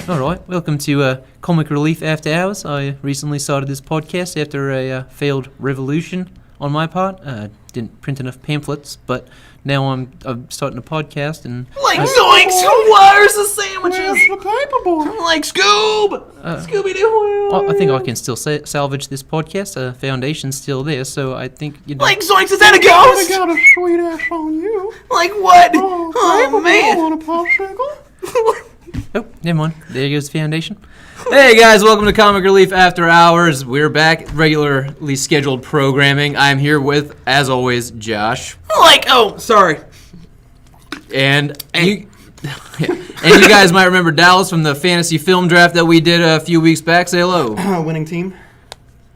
All right, welcome to Comic Relief After Hours. I recently started this podcast after a failed revolution on my part. Didn't print enough pamphlets, but now I'm starting a podcast and... Zoinks! Who wires the sandwiches? Where's the paperboy? Like Scoob! Scooby-Doo! I think I can still salvage this podcast. Foundation's still there, so I think, Like Zoinks, is that a ghost? I got a sweet ass on you. Like what? Oh, man. Want a popsicle? Oh, never mind. There goes Foundation. Hey guys, welcome to Comic Relief After Hours. We're back, regularly scheduled programming. I'm here with, as always, Josh. Sorry. And you guys might remember Dallas from the fantasy film draft that we did a few weeks back. Say hello. Winning team?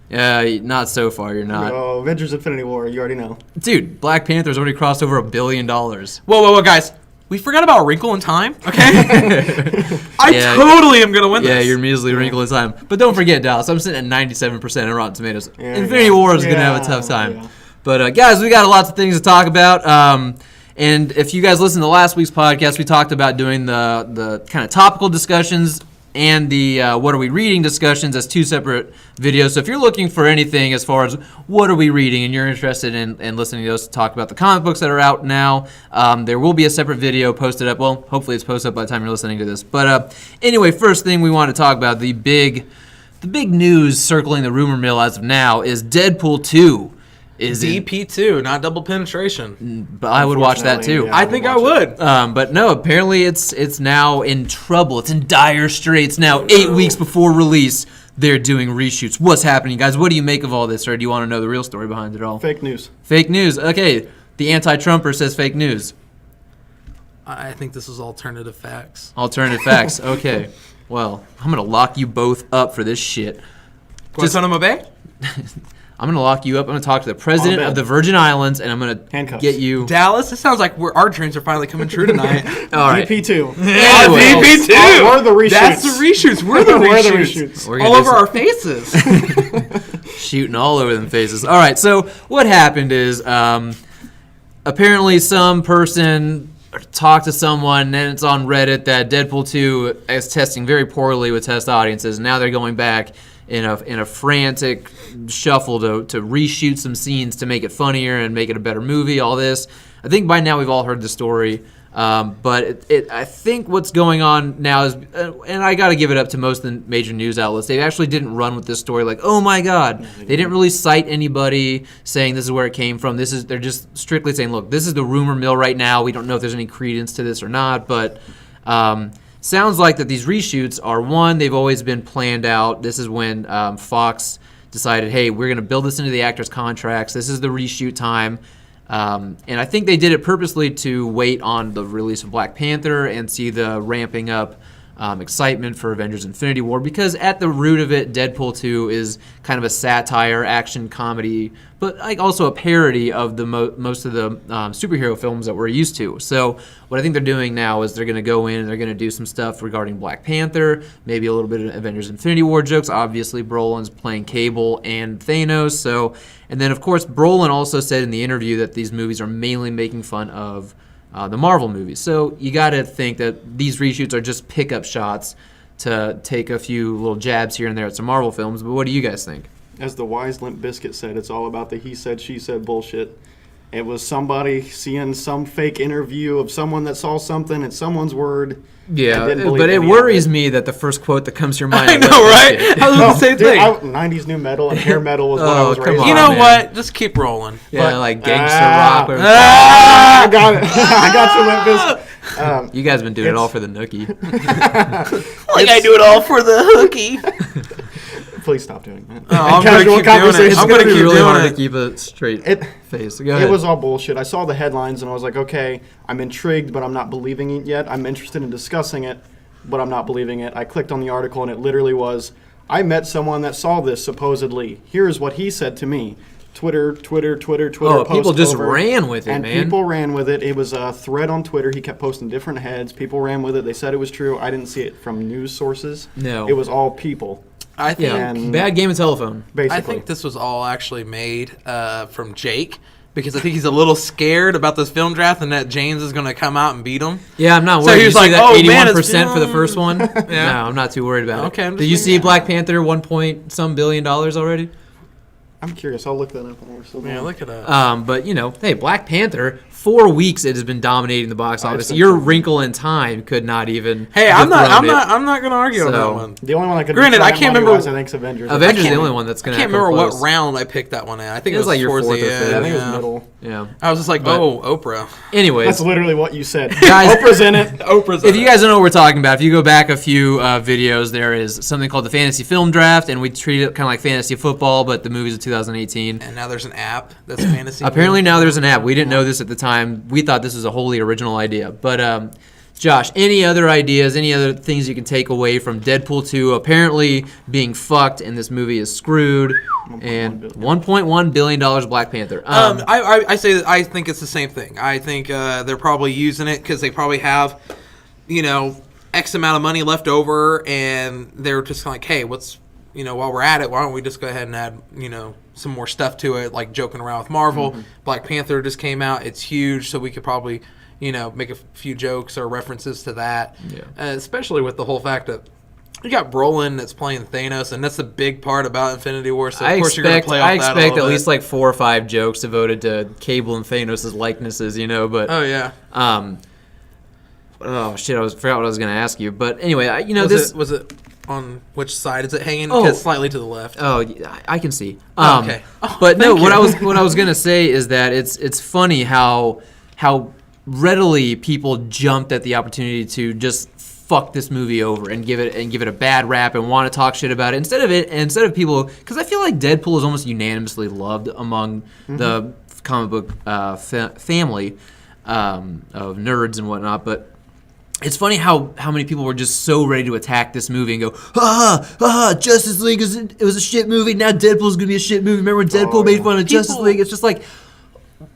Not so far, you're not. Oh, Avengers Infinity War, you already know. Dude, Black Panther's already crossed over $1 billion. Whoa, guys. We forgot about Wrinkle in Time, okay? I totally am going to win this. Yeah, you're measly Wrinkle in Time. But don't forget, Dallas, I'm sitting at 97% on Rotten Tomatoes. Yeah, Infinity War is going to have a tough time. Yeah. But, guys, we got lots of things to talk about. And if you guys listened to last week's podcast, we talked about doing the kind of topical discussions and the what are we reading discussions as two separate videos. So if you're looking for anything as far as what are we reading and you're interested in listening to us talk about the comic books that are out now, there will be a separate video posted up. Well, hopefully it's posted up by the time you're listening to this. But anyway, first thing we want to talk about, the big news circling the rumor mill as of now is Deadpool 2. Is DP2, not double penetration. But I would watch that too. Yeah, I think I would. But no, apparently it's now in trouble. It's in dire straits now. 8 weeks before release, they're doing reshoots. What's happening, guys? What do you make of all this, or do you want to know the real story behind it all? Fake news. Fake news. Okay, the anti-Trumper says fake news. I think this is alternative facts. Alternative facts. Okay. Well, I'm gonna lock you both up for this shit. Guantanamo Bay? I'm going to lock you up. I'm going to talk to the president of the Virgin Islands, and I'm going to get you... Dallas, it sounds like our dreams are finally coming true tonight. All right. DP2. Yeah, DP2. We're the reshoots. That's the reshoots. We're the reshoots. We're all over our faces. Shooting all over them faces. All right, so what happened is apparently some person talked to someone, and it's on Reddit, that Deadpool 2 is testing very poorly with test audiences. Now they're going back in a frantic shuffle to reshoot some scenes to make it funnier and make it a better movie, all this. I think by now we've all heard the story, but I think what's going on now is, and I got to give it up to most of the major news outlets, they actually didn't run with this story like, oh my God. They didn't really cite anybody saying this is where it came from. They're just strictly saying, look, this is the rumor mill right now. We don't know if there's any credence to this or not, but... sounds like that these reshoots are, one, they've always been planned out. This is when Fox decided, hey, we're going to build this into the actors' contracts. This is the reshoot time. And I think they did it purposely to wait on the release of Black Panther and see the ramping up excitement for Avengers Infinity War, because at the root of it, Deadpool 2 is kind of a satire, action comedy, but like also a parody of the most of the superhero films that we're used to. So what I think they're doing now is they're going to go in and they're going to do some stuff regarding Black Panther, maybe a little bit of Avengers Infinity War jokes. Obviously, Brolin's playing Cable and Thanos. And then, of course, Brolin also said in the interview that these movies are mainly making fun of the Marvel movies. So you got to think that these reshoots are just pickup shots to take a few little jabs here and there at some Marvel films. But what do you guys think? As the wise Limp Bizkit said, it's all about the he said, she said bullshit. It was somebody seeing some fake interview of someone that saw something and someone's word. Yeah, but it worries me that the first quote that comes to your mind... I know, right? I was the same thing. 90s new metal and hair metal was what I was raised on. You know what? Just keep rolling. Yeah, like Gangsta Rock. I got it. I got you, Limp Bizkit. You guys have been doing it all for the nookie. Like I do it all for the hooky. Please stop doing that. I'm going to keep doing it. I'm going to keep really hard to keep a straight face. Go ahead. It was all bullshit. I saw the headlines and I was like, okay, I'm intrigued, but I'm not believing it yet. I'm interested in discussing it, but I'm not believing it. I clicked on the article and it literally was, I met someone that saw this supposedly. Here's what he said to me. Twitter. Oh, people just ran with it, and man. People ran with it. It was a thread on Twitter. He kept posting different heads. People ran with it. They said it was true. I didn't see it from news sources. No. It was all people. I think bad game of telephone. Basically. I think this was all actually made from Jake, because I think he's a little scared about this film draft and that James is going to come out and beat him. Yeah, I'm not So worried. he was Did you see like, that "Oh, man, 81% for the first one? No, I'm not too worried about Okay, it. I'm just Did you thinking- see Black Panther $1 billion already? I'm curious. I'll look that up while we're still Yeah, going. look at that. But hey, Black Panther, 4 weeks it has been dominating the box office. think Your so. Wrinkle in Time could not even. Hey, I'm not dethrone going to argue on So- that one. The only one I could. Granted, I can't remember- I think is Avengers. it. Avengers is the can't- only one that's I going to. can't remember what round I picked that one in. I think It it was like your towards fourth the or end. fifth. Yeah, I think it was yeah. middle. Yeah. I was just like, But- Oprah. Anyways, That's literally what you said. Guys- Oprah's in it. Oprah's if you guys don't know what we're talking about, if you go back a few videos, there is something called the Fantasy Film Draft, and we treat it kind of like fantasy football, but the movies of 2018. And now there's an app that's fantasy. Apparently now there's an app. We didn't know this at the time. We thought this was a wholly original idea. But Josh, any other ideas, any other things you can take away from Deadpool 2 apparently being fucked and this movie is screwed? And $1.1 billion Black Panther. I say that I think it's the same thing. I think they're probably using it because they probably have, X amount of money left over, and they're just like, hey, while we're at it, why don't we just go ahead and add, some more stuff to it, like joking around with Marvel. Mm-hmm. Black Panther just came out. It's huge, so we could probably, make a few jokes or references to that. Yeah. Especially with the whole fact that you got Brolin that's playing Thanos, and that's the big part about Infinity War. So of course you're going to play off that I a expect little at bit. least like 4 or 5 jokes devoted to Cable and Thanos' likenesses, But Oh yeah. oh shit, forgot what I was going to ask you. But anyway, Was it on which side is it hanging? Oh. Because slightly to the left. Oh, yeah, I can see. Okay. Oh, but no, thank what I was gonna say is that it's funny how readily people jumped at the opportunity to just fuck this movie over and give it a bad rap and want to talk shit about it instead of people, because I feel like Deadpool is almost unanimously loved among the comic book family of nerds and whatnot, but. It's funny how many people were just so ready to attack this movie and go, Justice League it was a shit movie. Now Deadpool's gonna be a shit movie. Remember when Deadpool made fun of Justice League? It's just like,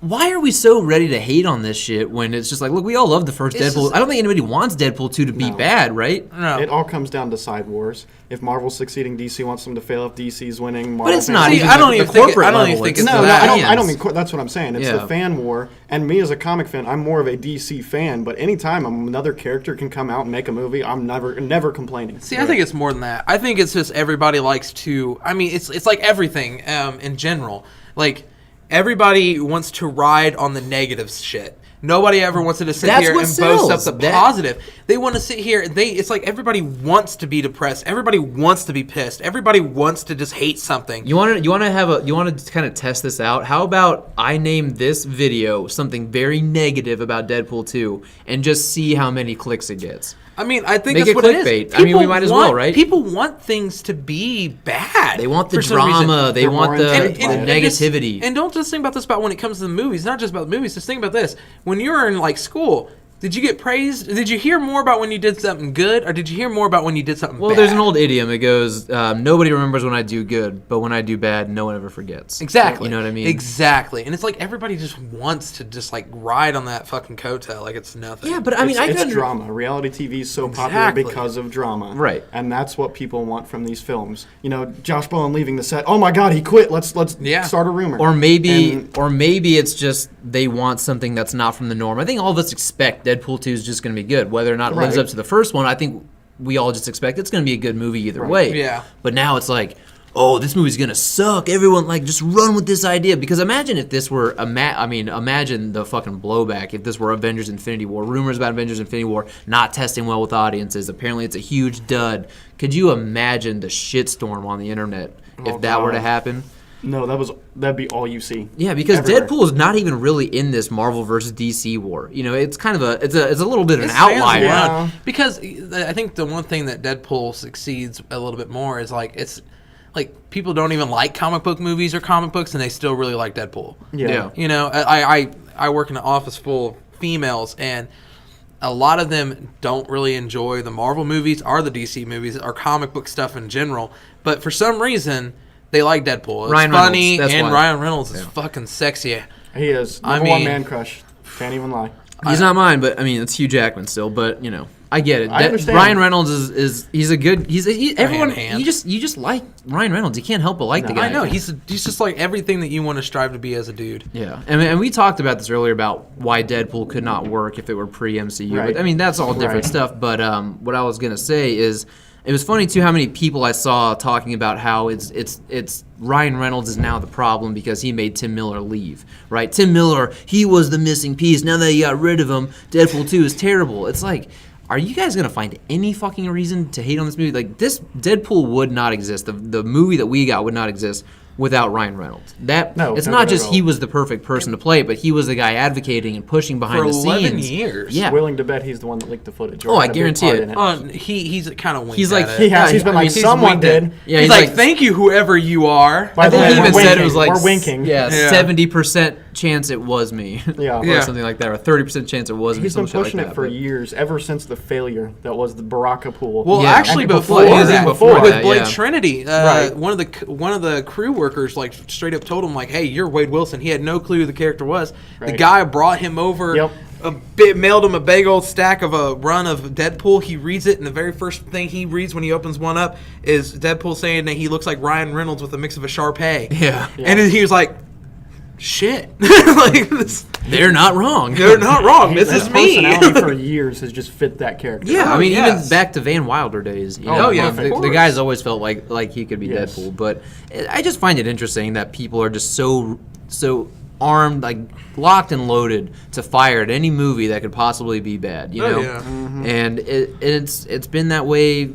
why are we so ready to hate on this shit when it's just like, look, we all love the first Deadpool. I don't think anybody wants Deadpool 2 to be bad, right? No. It all comes down to side wars. If Marvel's succeeding, DC wants them to fail. If DC's winning, Marvel. But it's not See, even I don't the even think corporate I don't level. even think It's it's No, that. I don't mean. That's what I'm saying. It's Yeah. the fan war, and me as a comic fan, I'm more of a DC fan. But anytime another character can come out and make a movie, I'm never complaining. See, I think it's more than that. I think it's just everybody likes to. I mean, it's like everything in general. Like everybody wants to ride on the negative shit. Nobody ever wants to sit That's here what and boast up sells. the positive. They want to sit here. It's like everybody wants to be depressed. Everybody wants to be pissed. Everybody wants to just hate something. You want to kind of test this out? How about I name this video something very negative about Deadpool 2 and just see how many clicks it gets? I mean, I think Make that's it what it clickbait. is. I mean, we People might as well, right? People want things to be bad. They want the for some reason. drama. They They're want more the intent by it. negativity. And don't just think about this about when it comes to the movies. Not just about the movies. Just think about this. When you were in like school, did you get praised? Did you hear more about when you did something good, or did you hear more about when you did something Well, bad? there's an old idiom. It goes, nobody remembers when I do good, but when I do bad, no one ever forgets. Exactly. You know what I mean? Exactly. And it's like everybody just wants to just like ride on that fucking coattail like it's nothing. Yeah, but I mean, It's drama. Reality TV is so popular Exactly. because of drama. Right. And that's what people want from these films. Josh Brolin leaving the set. Oh my God, he quit. Let's Yeah. start a rumor. Or maybe And- it's just they want something that's not from the norm. I think all of us expect Deadpool 2 is just going to be good. Whether or not it lives Right. up to the first one, I think we all just expect it's going to be a good movie either Right. way. Yeah. But now it's like, oh, this movie's going to suck. Everyone, just run with this idea. Because imagine if this were, imagine the fucking blowback if this were Avengers Infinity War. Rumors about Avengers Infinity War not testing well with audiences. Apparently it's a huge dud. Could you imagine the shitstorm on the internet if Oh, that were to God. happen? No, that'd be all you see. Yeah, because Everywhere. Deadpool is not even really in this Marvel versus DC war. It's kind of it's a little bit of an It stands outlier. Yeah. alone. Because I think the one thing that Deadpool succeeds a little bit more is it's like people don't even like comic book movies or comic books, and they still really like Deadpool. Yeah. I work in an office full of females, and a lot of them don't really enjoy the Marvel movies or the DC movies or comic book stuff in general. But for some reason, they like Deadpool. It's Ryan funny, Reynolds, that's and why. Ryan Reynolds is fucking sexy. He is. I Number one mean- man crush. Can't even lie. He's not mine, but it's Hugh Jackman still. But I get it. I understand. Ryan Reynolds is he's a good everyone hand. you just like Ryan Reynolds. You can't help but like the guy. I know he's just like everything that you want to strive to be as a dude. Yeah, and we talked about this earlier about why Deadpool could not work if it were pre-MCU. Right. But, I mean, that's all different stuff. But what I was gonna say is, it was funny too how many people I saw talking about how it's Ryan Reynolds is now the problem because he made Tim Miller leave. Right? Tim Miller, he was the missing piece. Now that you got rid of him, Deadpool 2 is terrible. It's like, are you guys gonna find any fucking reason to hate on this movie? Like, this Deadpool would not exist. The movie that we got would not exist without Ryan Reynolds. It's not just he was the perfect person to play it, but he was the guy advocating and pushing behind the scenes. For 11 years. Yeah. Willing to bet he's the one that leaked the footage. Oh, I guarantee it. He's kind of winked He's like, at it. He's been like, someone did. Yeah, he's like, thank you, whoever you are. By the I way, think he even we're said it winking. was like We're winking. Yeah, Yeah. 70% chance it was me. Yeah. Or something like that, or 30% chance it was me. He's been some shit pushing like it that, for but- years, ever since the failure that was the Baraka pool. Well, Yeah. actually, And before before that, before with that, Blade yeah. Trinity, Right. one of the crew workers like straight up told him like, "Hey, you're Wade Wilson." He had no clue who the character was. The Right. guy brought him over. Yep. Mailed him a big old stack of a run of Deadpool. He reads it, and the very first thing he reads when he opens one up is Deadpool saying that he looks like Ryan Reynolds with a mix of a Shar-Pei. Yeah. And then he was like, "Shit, like They're not wrong. they're not wrong. This His is me." personality for years has just fit that character. Yeah, I mean, yes. even back to Van Wilder days. You Oh, know, yeah, the, of the course. guy's always felt like he could be Yes. Deadpool. But I just find it interesting that people are just so armed, like locked and loaded to fire at any movie that could possibly be bad. You know, yeah. and it's been that way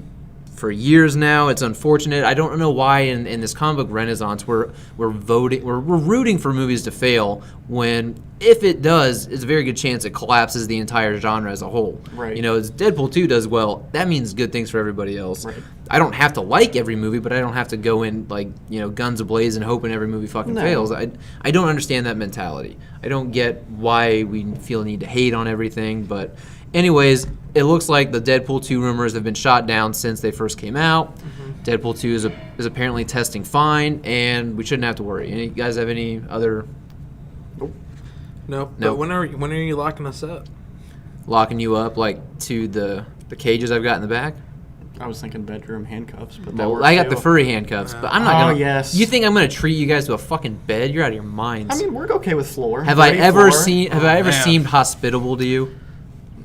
for years now. It's unfortunate. I don't know why in this comic book renaissance we're rooting for movies to fail when, if it does, it's a very good chance it collapses the entire genre as a whole. Right. You know, as Deadpool 2 does well, that means good things for everybody else. Right. I don't have to like every movie, but I don't have to go in like, guns ablazing hoping every movie fucking No. fails. I don't understand that mentality. I don't get why we feel a need to hate on everything, but anyways, it looks like the Deadpool 2 rumors have been shot down since they first came out. Deadpool 2 is apparently testing fine, and we shouldn't have to worry. Any guys have any other No. No. But when are you locking us up? locking you up like to the cages I've got in the back? I was thinking bedroom handcuffs, but that Well, works I got too. the furry handcuffs, but I'm not Oh, gonna. yes. You think I'm gonna treat you guys to a fucking bed? You're out of your minds. I mean, we're okay with floor. have I Dirty ever floor. man. seemed hospitable to you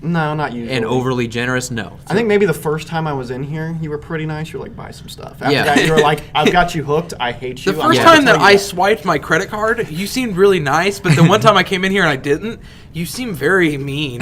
No, not usually. and overly generous? No. I think maybe the first time I was in here, you were pretty nice. You're like, buy some stuff. After Yeah. that, you were like, I've got you hooked. I hate you. The I'm first gonna time that tell I you swiped my credit card, you seemed really nice, but the one time I came in here and I didn't, you seemed very mean.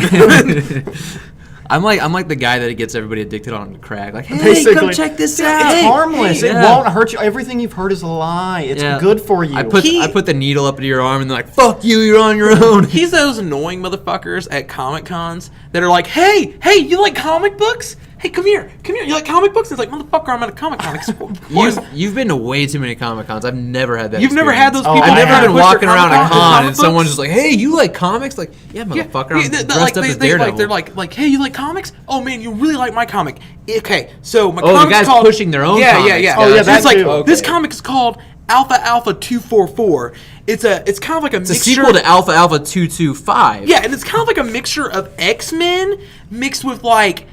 I'm like the guy that gets everybody addicted on crack. Like, hey, Basically, come check this out. It's harmless. hey, It yeah. won't hurt you. Everything you've heard is a lie. It's Yeah. good for you. I put the needle up into your arm and they're like, fuck you, you're on your own. He's those annoying motherfuckers at Comic Cons that are like, hey, you like comic books? Hey, come here. You like comic books? It's like, motherfucker, I'm at a Comic Con. Of course. You've been to way too many Comic Cons. I've never had that. You've never had experience. those people. I I've have. never been push walking their around a comic con and books? someone's just like, "Hey, you like comics?" Like, yeah, motherfucker, I'm dressed up as Daredevil. they're like, hey, you like comics? Oh man, you really like my comic. Okay, so my Oh, the comic's guy's called, pushing their own Yeah, comics. yeah, yeah. Oh, yeah, It's that like too. this Okay. comic is called Alpha 244. It's kind of like a It's a mixture. sequel to Alpha 225. Yeah, and it's kind of like a mixture of X-Men mixed with like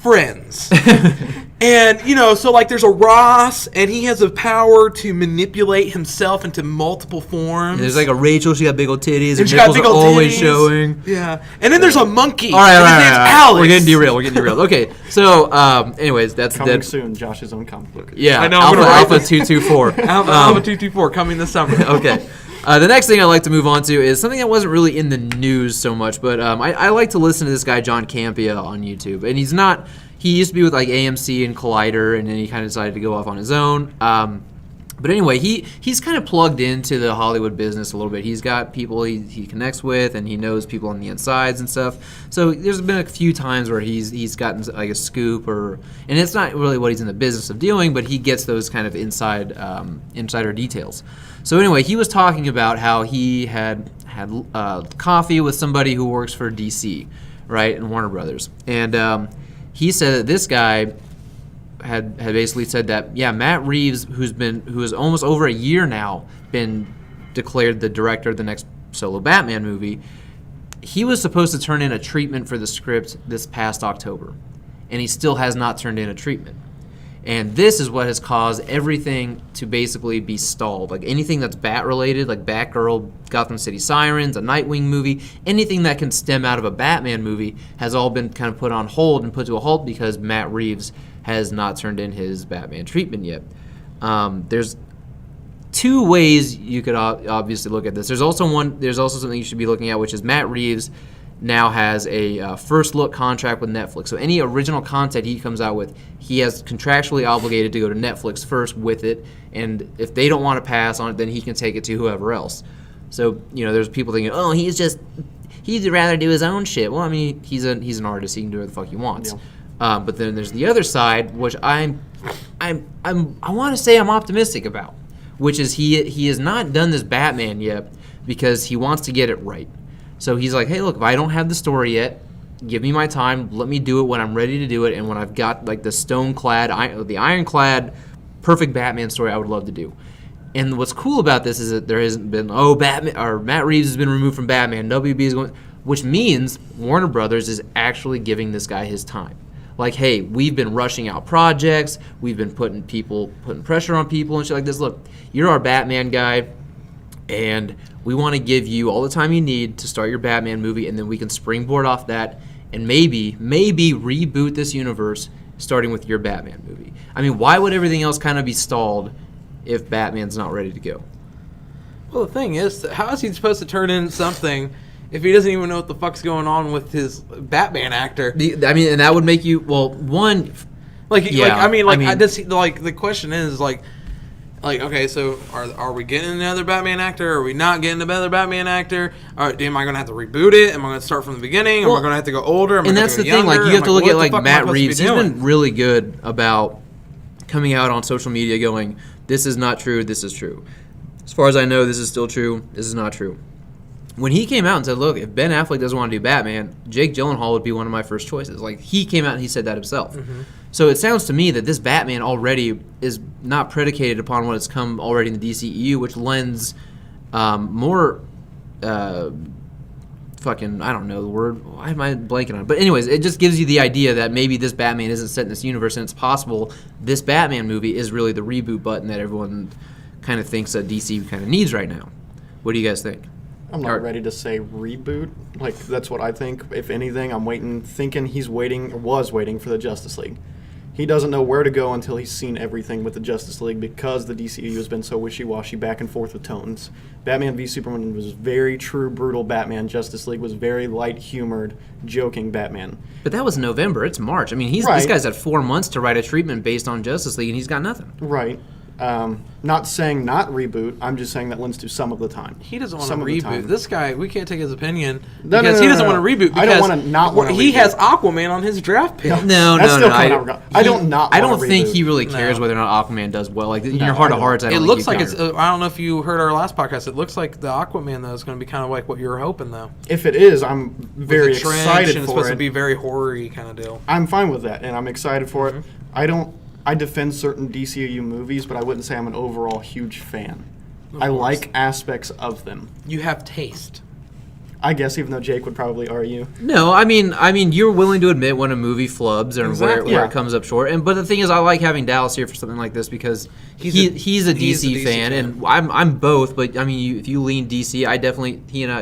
Friends. And, so like there's a Ross, and he has the power to manipulate himself into multiple forms. And there's like a Rachel. She got big old titties. Her And she got nipples big are old always titties. showing. Yeah. And then there's a monkey. All right, and all his right, name's all right. Alex. We're getting derailed. Okay, so anyways, that's Coming Dead. soon, Josh's own comic book. Yeah, I know, I'm Alpha gonna write Alpha 224. Alpha 224 coming this summer. Okay. The next thing I'd like to move on to is something that wasn't really in the news so much, but I like to listen to this guy, John Campea, on YouTube. And he used to be with like AMC and Collider, and then he kind of decided to go off on his own. But anyway, he's kind of plugged into the Hollywood business a little bit. He's got people he connects with, and he knows people on the insides and stuff. So there's been a few times where he's gotten like a scoop, and it's not really what he's in the business of doing, but he gets those kind of insider details. So anyway, he was talking about how he had coffee with somebody who works for DC, right, and Warner Brothers, and he said that this guy had basically said that, yeah, Matt Reeves, who has almost over a year now been declared the director of the next solo Batman movie, he was supposed to turn in a treatment for the script this past October. and he still has not turned in a treatment. And this is what has caused everything to basically be stalled. Like anything that's Bat-related, like Batgirl, Gotham City Sirens, a Nightwing movie, anything that can stem out of a Batman movie has all been kind of put on hold and put to a halt because Matt Reeves has not turned in his Batman treatment yet. There's two ways you could obviously look at this. There's also something you should be looking at, which is Matt Reeves now has a first look contract with Netflix. So any original content he comes out with, he has contractually obligated to go to Netflix first with it, and if they don't want to pass on it, then he can take it to whoever else. So, there's people thinking, oh, he'd rather do his own shit. Well, I mean, he's an artist. He can do what the fuck he wants. Yeah. But then there's the other side, which I want to say I'm optimistic about, which is he has not done this Batman yet because he wants to get it right. So he's like, hey, look, if I don't have the story yet, give me my time. Let me do it when I'm ready to do it, and when I've got like the ironclad, perfect Batman story, I would love to do. And what's cool about this is that there hasn't been Batman or Matt Reeves has been removed from Batman. WB is going, which means Warner Brothers is actually giving this guy his time. Like, hey, we've been rushing out projects. We've been putting pressure on people and shit like this. Look, you're our Batman guy, and we want to give you all the time you need to start your Batman movie, and then we can springboard off that and maybe reboot this universe starting with your Batman movie. I mean, why would everything else kind of be stalled if Batman's not ready to go? Well, the thing is, how is he supposed to turn in something if he doesn't even know what the fuck's going on with his Batman actor? And that would make you, the question is, okay, so are we getting another Batman actor? Are we not getting another Batman actor? Am I going to have to reboot it? Am I going to start from the beginning? Am I going to have to go older? And that's the thing. Like, you have to look at Matt Reeves. He's been really good about coming out on social media going, this is not true, this is true. As far as I know, this is still true, this is not true. When he came out and said, look, if Ben Affleck doesn't want to do Batman, Jake Gyllenhaal would be one of my first choices. Like, he came out and he said that himself. Mm-hmm. So it sounds to me that this Batman already is not predicated upon what has come already in the DCEU, which lends more I don't know the word. Why am I blanking on it? But anyways, it just gives you the idea that maybe this Batman isn't set in this universe, and it's possible this Batman movie is really the reboot button that everyone kind of thinks that DC kind of needs right now. What do you guys think? I'm not ready to say reboot. Like, that's what I think. If anything, I'm thinking he was waiting for the Justice League. He doesn't know where to go until he's seen everything with the Justice League because the DCEU has been so wishy-washy back and forth with tones. Batman v Superman was very true, brutal Batman. Justice League was very light-humored, joking Batman. But that was November. It's March. I mean, this guy's had 4 months to write a treatment based on Justice League, and he's got nothing. Right. Not saying not reboot. I'm just saying that lends to some of the time. He doesn't want to reboot. This guy, we can't take his opinion because he doesn't want to reboot. I don't want to not want to reboot. He has Aquaman on his draft pick. No. I don't think he really cares whether or not Aquaman does well. Like, in your heart of hearts, it looks like it's. I don't know if you heard our last podcast. It looks like the Aquaman though is going to be kind of like what you were hoping though. If it is, I'm very excited for it. It's supposed to be very horror-y kind of deal. I'm fine with that, and I'm excited for it. I defend certain DCEU movies, but I wouldn't say I'm an overall huge fan. I like aspects of them. You have taste. I guess, even though Jake would probably argue. No, I mean, you're willing to admit when a movie flubs or where it comes up short. But the thing is, I like having Dallas here for something like this because he's a DC fan, and I'm both. But I mean, if you lean DC,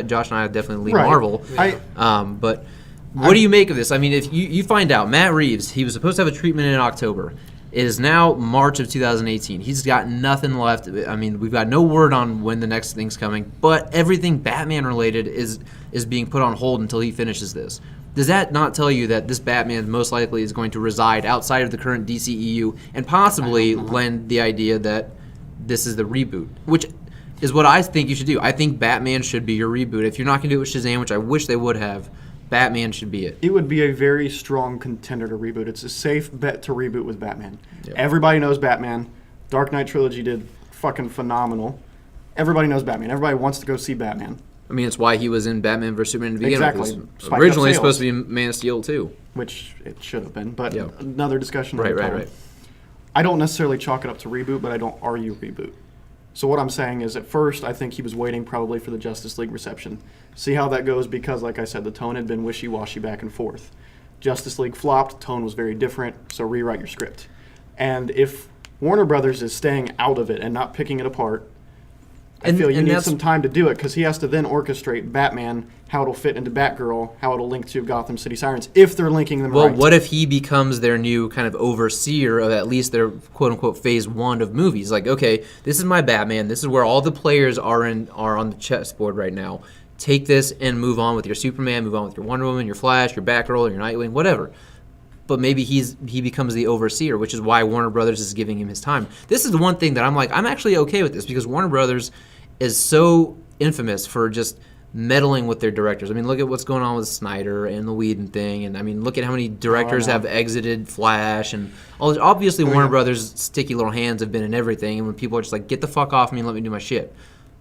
Josh and I definitely lean Marvel. Yeah. But what do you make of this? I mean, if you find out Matt Reeves, he was supposed to have a treatment in October. It is now March of 2018. He's got nothing left. I mean, we've got no word on when the next thing's coming, but everything Batman-related is being put on hold until he finishes this. Does that not tell you that this Batman most likely is going to reside outside of the current DCEU and possibly lend the idea that this is the reboot, which is what I think you should do. I think Batman should be your reboot. If you're not going to do it with Shazam, which I wish they would have, Batman should be it. It would be a very strong contender to reboot. It's a safe bet to reboot with Batman. Yep. Everybody knows Batman. Dark Knight Trilogy did fucking phenomenal. Everybody knows Batman. Everybody wants to go see Batman. I mean, it's why he was in Batman vs. Superman to begin with. Exactly. Originally supposed to be Man of Steel too. Which it should have been, but another discussion. Right. I don't necessarily chalk it up to reboot, but I don't argue reboot. So what I'm saying is, at first, I think he was waiting probably for the Justice League reception. See how that goes because, like I said, the tone had been wishy-washy back and forth. Justice League flopped, tone was very different, so rewrite your script. And if Warner Brothers is staying out of it and not picking it apart, I feel you need some time to do it, because he has to then orchestrate Batman, how it'll fit into Batgirl, how it'll link to Gotham City Sirens, if they're linking them right. Well, what if he becomes their new kind of overseer of at least their quote-unquote phase 1 of movies? Like, okay, this is my Batman. This is where all the players are on the chessboard right now. Take this and move on with your Superman, move on with your Wonder Woman, your Flash, your Batgirl, your Nightwing, whatever. But maybe he becomes the overseer, which is why Warner Brothers is giving him his time. This is the one thing that I'm like, I'm actually okay with this, because Warner Brothers is so infamous for just meddling with their directors. I mean, look at what's going on with Snyder and the Whedon thing, and I mean, look at how many directors have exited Flash, and obviously Warner Brothers' sticky little hands have been in everything, and when people are just like, get the fuck off me and let me do my shit.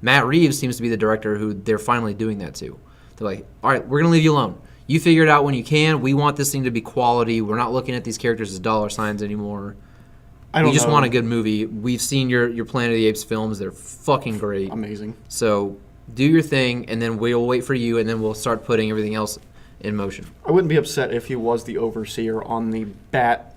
Matt Reeves seems to be the director who they're finally doing that to. They're like, all right, we're going to leave you alone. You figure it out when you can. We want this thing to be quality. We're not looking at these characters as dollar signs anymore. We just want a good movie. We've seen your Planet of the Apes films. They're fucking great. Amazing. So do your thing, and then we'll wait for you, and then we'll start putting everything else in motion. I wouldn't be upset if he was the overseer on the Bat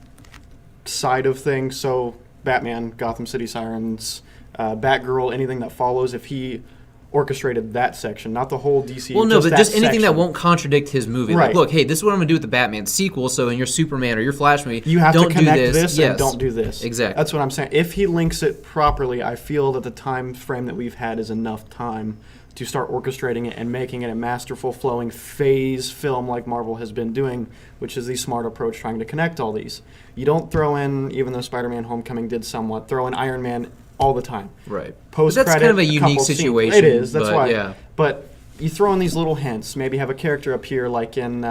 side of things. So Batman, Gotham City Sirens, Batgirl, anything that follows, if he orchestrated that section, not the whole DC. Well, no, but just anything section that won't contradict his movie. Right. Like, look, hey, this is what I'm going to do with the Batman sequel, so in your Superman or your Flash movie, you have don't to connect do this yes. and don't do this. Exactly. That's what I'm saying. If he links it properly, I feel that the time frame that we've had is enough time to start orchestrating it and making it a masterful, flowing phase film like Marvel has been doing, which is the smart approach trying to connect all these. You don't throw in, even though Spider-Man Homecoming did somewhat, throw in Iron Man all the time. Right. Post-credit, that's kind of a unique situation. It is. That's why. Yeah. But you throw in these little hints. Maybe have a character appear like in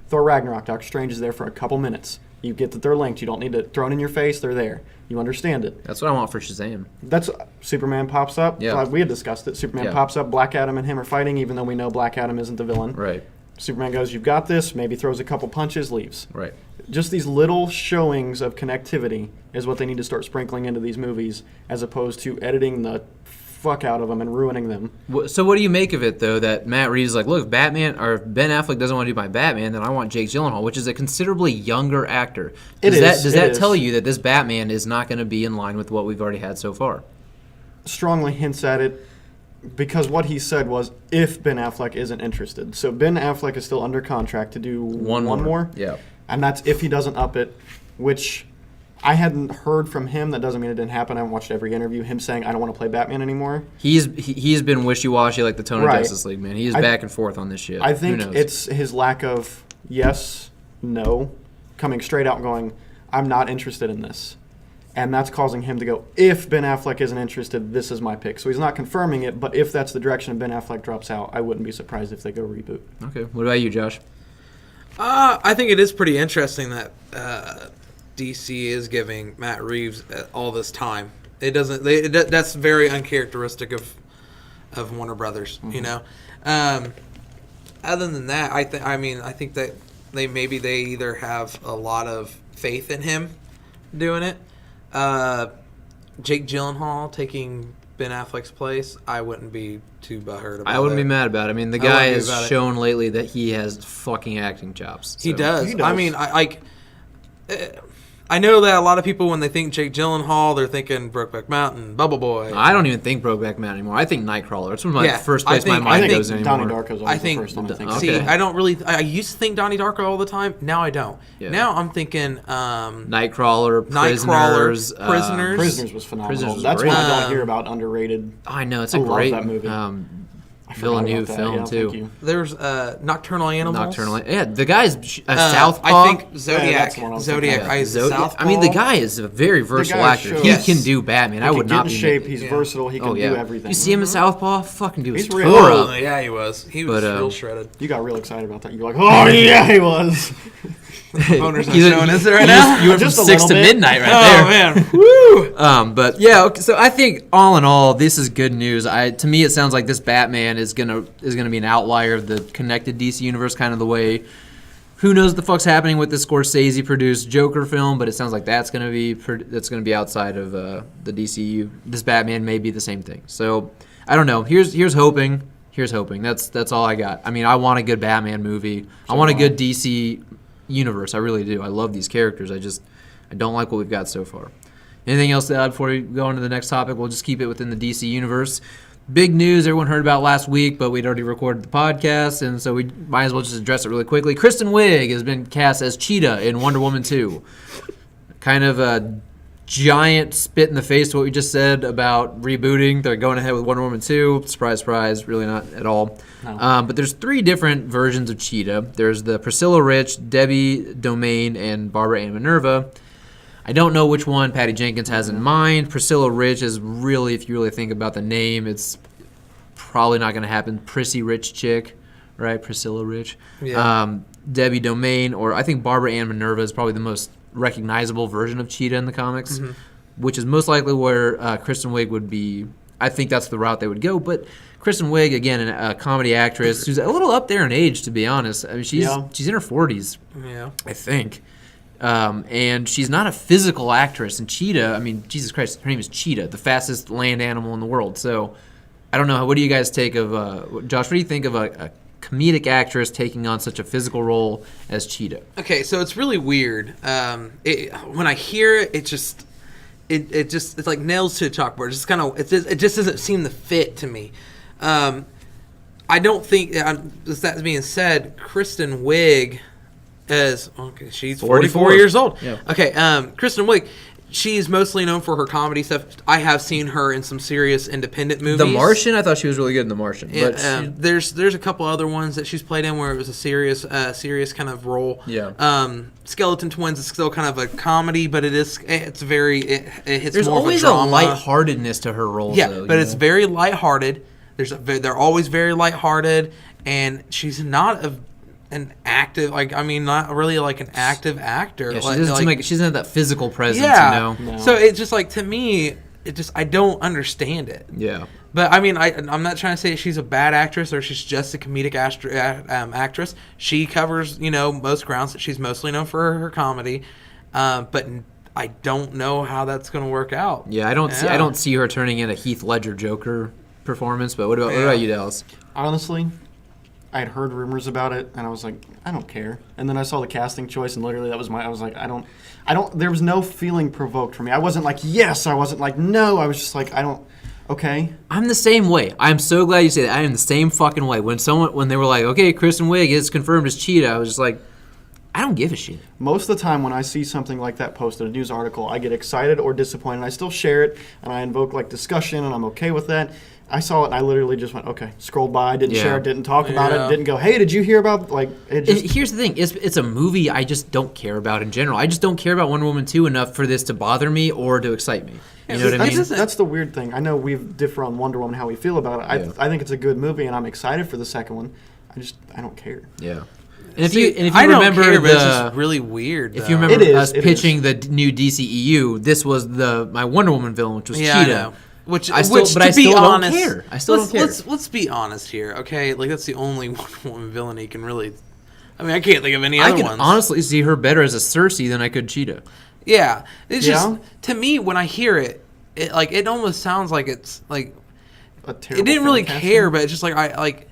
Thor Ragnarok. Doctor Strange is there for a couple minutes. You get that they're linked. You don't need to throw it in your face. They're there. You understand it. That's what I want for Shazam. That's Superman pops up. Yeah. We had discussed it. Superman pops up. Black Adam and him are fighting, even though we know Black Adam isn't the villain. Right. Superman goes, "You've got this." Maybe throws a couple punches, leaves. Right. Just these little showings of connectivity is what they need to start sprinkling into these movies, as opposed to editing the fuck out of them and ruining them. So what do you make of it, though, that Matt Reeves is like, look, Batman, or if Ben Affleck doesn't want to do my Batman, then I want Jake Gyllenhaal, which is a considerably younger actor. Does that tell you that this Batman is not going to be in line with what we've already had so far? Strongly hints at it, because what he said was, if Ben Affleck isn't interested. So Ben Affleck is still under contract to do one more. Yeah. And that's if he doesn't up it, which I hadn't heard from him. That doesn't mean it didn't happen. I haven't watched every interview. Him saying, I don't want to play Batman anymore. He's been wishy-washy like the tone of Right. Justice League, man. He is back and forth on this shit. I think it's his lack of yes, no, coming straight out and going, I'm not interested in this. And that's causing him to go, if Ben Affleck isn't interested, this is my pick. So he's not confirming it, but if that's the direction Ben Affleck drops out, I wouldn't be surprised if they go reboot. Okay. What about you, Josh? I think it is pretty interesting that DC is giving Matt Reeves all this time. It doesn't. That's very uncharacteristic of Warner Brothers. Mm-hmm. You know. Other than that, I think that they either have a lot of faith in him doing it. Jake Gyllenhaal taking Ben Affleck's place, I wouldn't be too butthurt about it. I wouldn't be mad about it. I mean, the guy has shown lately that he has fucking acting chops. So. He does. I mean, I know that a lot of people, when they think Jake Gyllenhaal, they're thinking Brokeback Mountain, Bubble Boy. I don't even think Brokeback Mountain anymore. I think Nightcrawler. It's one of my first place my mind goes anymore. Donnie Darko's always the first one I think. See, I don't really. I used to think Donnie Darko all the time. Now I don't. Yeah. Now I'm thinking Nightcrawler, Prisoners. Prisoners was phenomenal. Prisoners was That's great. one I don't hear about, underrated. I know, it's a great that movie. Villeneuve film too. There's Nocturnal Animals. The guy's Southpaw. I think Zodiac. Southpaw. I mean, the guy is a very versatile actor. He can do Batman. I would not be in shape. He's versatile. He can do everything. You see him in Southpaw? Fucking dude, he's tore real. up. Yeah, he was. He was real shredded. You got real excited about that. You were like, oh yeah, he was. Boners not showing us right now. You went from 6 to midnight right there. Oh man. But yeah, okay, so I think all in all, this is good news. To me, it sounds like this Batman is gonna be an outlier of the connected DC universe, kind of the way. Who knows what the fuck's happening with this Scorsese produced Joker film? But it sounds like that's gonna be outside of the DCU. This Batman may be the same thing. So I don't know. Here's hoping. That's all I got. I mean, I want a good Batman movie. I want a good DC universe. I really do. I love these characters. I don't like what we've got so far. Anything else to add before we go on to the next topic? We'll just keep it within the DC universe. Big news everyone heard about last week, but we'd already recorded the podcast, and so we might as well just address it really quickly. Kristen Wiig has been cast as Cheetah in Wonder Woman 2. Kind of a giant spit in the face to what we just said about rebooting. They're going ahead with Wonder Woman 2. Surprise, surprise. Really not at all. No. But there's 3 different versions of Cheetah. There's the Priscilla Rich, Debbie Domain, and Barbara Ann Minerva. I don't know which one Patty Jenkins has in mind. Priscilla Rich is really, if you really think about the name, it's probably not going to happen. Prissy Rich chick, right? Priscilla Rich. Yeah. Debbie Domain, or I think Barbara Ann Minerva is probably the most recognizable version of Cheetah in the comics, which is most likely where Kristen Wiig would be. I think that's the route they would go. But Kristen Wiig, again, a comedy actress who's a little up there in age, to be honest. I mean, she's in her 40s, I think. And she's not a physical actress. And Cheetah, I mean, Jesus Christ, her name is Cheetah, the fastest land animal in the world. So I don't know. What do you guys take of, Josh, what do you think of a comedic actress taking on such a physical role as Cheetah? Okay, so it's really weird. When I hear it, it's like nails to a chalkboard. It's just kind of, it just doesn't seem to fit to me. I don't think, that being said, Kristen Wiig she's 44 years old. Yeah. Okay, Kristen Wiig, she's mostly known for her comedy stuff. I have seen her in some serious independent movies. The Martian, I thought she was really good in The Martian. Yeah, But there's a couple other ones that she's played in where it was a serious kind of role. Yeah. Skeleton Twins is still kind of a comedy, but it hits there's more always of a a drama. lightheartedness to her roles. Yeah, though, but it's very lighthearted. They're always very lighthearted, and she's not an active, not really like an active actor. Yeah, she doesn't seem like she doesn't have that physical presence, yeah. you know? No. So it's just like, to me, I don't understand it. Yeah. But I mean, I'm not trying to say she's a bad actress or she's just a comedic actress. She covers, most grounds. She's mostly known for her comedy, but I don't know how that's going to work out. Yeah, I don't see her turning in a Heath Ledger Joker performance. But what about you, Dallas? Honestly, I had heard rumors about it, and I was like, I don't care. And then I saw the casting choice, and literally I was like, I don't. There was no feeling provoked for me. I wasn't like, yes. I wasn't like, no. I was just like, I don't. Okay. I'm the same way. I'm so glad you say that. I am the same fucking way. When they were like, okay, Kristen Wiig is confirmed as Cheetah, I was just like, I don't give a shit. Most of the time when I see something like that posted, a news article, I get excited or disappointed. I still share it, and I invoke like discussion, and I'm okay with that. I saw it, and I literally just went, okay, scrolled by, didn't share it, didn't talk about it, didn't go, hey, did you hear about, Here's the thing, it's a movie I just don't care about in general. I just don't care about Wonder Woman 2 enough for this to bother me or to excite me. You know what I mean? That's the weird thing. I know we differ on Wonder Woman, how we feel about it. I think it's a good movie, and I'm excited for the second one. I don't care. Yeah. And if you I remember, don't care, but it's just really weird. If you remember us pitching the new DCEU, this was my Wonder Woman villain, which was Cheetah. I know. I still don't care. Let's be honest here, okay? Like, that's the only Wonder Woman villain he can really. I mean, I can't think of any other ones. I can honestly see her better as a Cersei than I could Cheetah. Yeah, it's just, to me, when I hear it, it almost sounds like it's like a terrible. It didn't really care, but it's just like.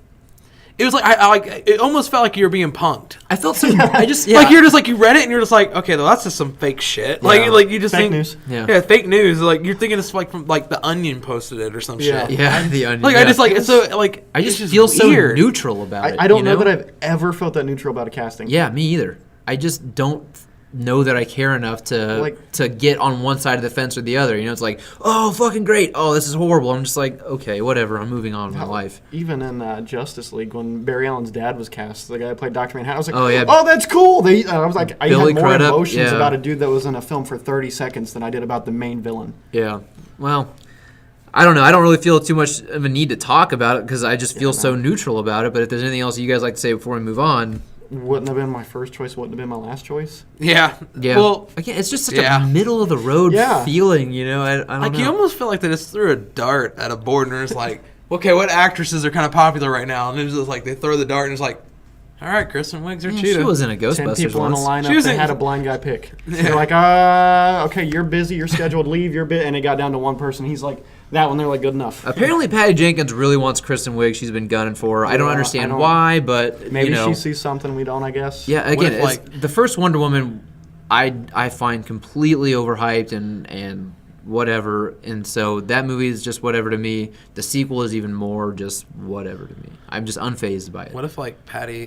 It was like it almost felt like you were being punked. I felt so. Like you're just like, you read it and you're just like, okay, well, that's just some fake shit. Like you just fake think news. Yeah, fake news. Like you're thinking it's like from like The Onion posted it or some shit. Yeah, The Onion. Like I just like so like I just feel weird. so neutral about it. I don't know that I've ever felt that neutral about a casting. Yeah, me either. I just don't know that I care enough to get on one side of the fence or the other. You know, it's like, oh, fucking great. Oh, this is horrible. I'm just like, okay, whatever. I'm moving on with my life. Even in Justice League, when Barry Allen's dad was cast, the guy who played Dr. Manhattan, I was like, oh, yeah. Oh, that's cool. I was like, I had more Crudup, emotions about a dude that was in a film for 30 seconds than I did about the main villain. Yeah. Well, I don't know. I don't really feel too much of a need to talk about it because I just feel so neutral about it. But if there's anything else you guys like to say before we move on. Wouldn't have been my first choice, wouldn't have been my last choice. Yeah. Well, again, it's just such a middle of the road feeling, you know. I don't know. You almost feel like they just threw a dart at a board and it's like, okay, what actresses are kind of popular right now? And it's just like they throw the dart and it's like, all right, Kristen Wiig's or Cheetah. She was in a Ghostbusters 10 people once. in a lineup, they had a blind guy pick. They're like, okay, you're busy, you're scheduled, leave, you're and it got down to one person. He's like, That one, they're like good enough. Apparently, Patty Jenkins really wants Kristen Wiig. She's been gunning for her. I don't understand why, but maybe she sees something we don't. I guess. Yeah. Again, the first Wonder Woman, I find completely overhyped and whatever, and so that movie is just whatever to me. The sequel is even more just whatever to me. I'm just unfazed by it. What if not Patty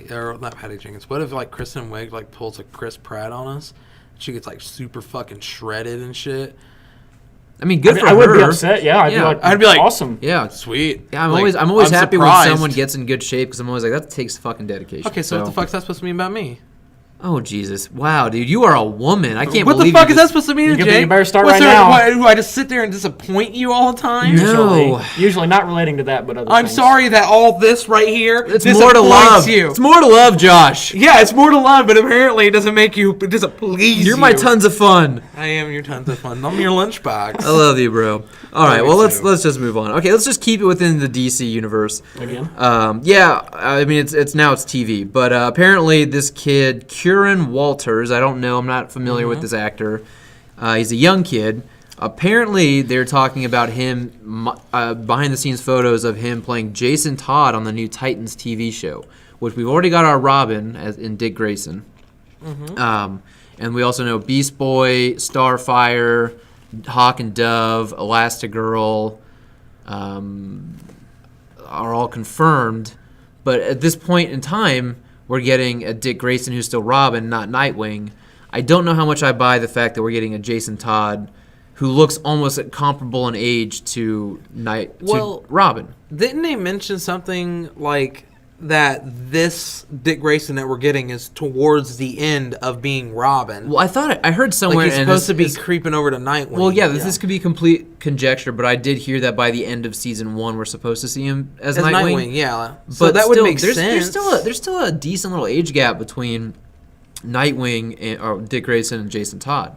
Jenkins? What if Kristen Wiig pulls a Chris Pratt on us? She gets super fucking shredded and shit. I mean, good for her. I would be upset. Yeah, I'd be like, awesome. Yeah, sweet. Yeah, I'm always happy when someone gets in good shape because I'm always like, that takes fucking dedication. Okay, so what the fuck's that supposed to mean about me? Oh, Jesus. Wow, dude. You are a woman. I can't what believe the fuck is that supposed to mean, Jay? You better start right now. Do I just sit there and disappoint you all the time? No. Usually not relating to that, but other I'm things. sorry that all this right here it's more to love. You. It's more to love, Josh. Yeah, it's more to love, but apparently it doesn't make you, it doesn't please you. You're my tons of fun. I am your tons of fun. I'm your lunchbox. I love you, bro. All right, well, let's just move on. Okay, let's just keep it within the DC universe. Again? Yeah, I mean, it's TV, but apparently this kid, Kieran Walters, I don't know, I'm not familiar with this actor. He's a young kid. Apparently, they're talking about him, behind-the-scenes photos of him playing Jason Todd on the new Titans TV show, which we've already got our Robin in Dick Grayson. And we also know Beast Boy, Starfire, Hawk and Dove, Elastigirl are all confirmed. But at this point in time, we're getting a Dick Grayson who's still Robin, not Nightwing. I don't know how much I buy the fact that we're getting a Jason Todd who looks almost comparable in age to Robin. Didn't they mention something like that this Dick Grayson that we're getting is towards the end of being Robin? Well, I heard somewhere he's supposed to be creeping over to Nightwing. Well, yeah, this could be complete conjecture, but I did hear that by the end of season 1, we're supposed to see him as Nightwing. Yeah, so that would make sense. There's still a decent little age gap between Nightwing or Dick Grayson and Jason Todd.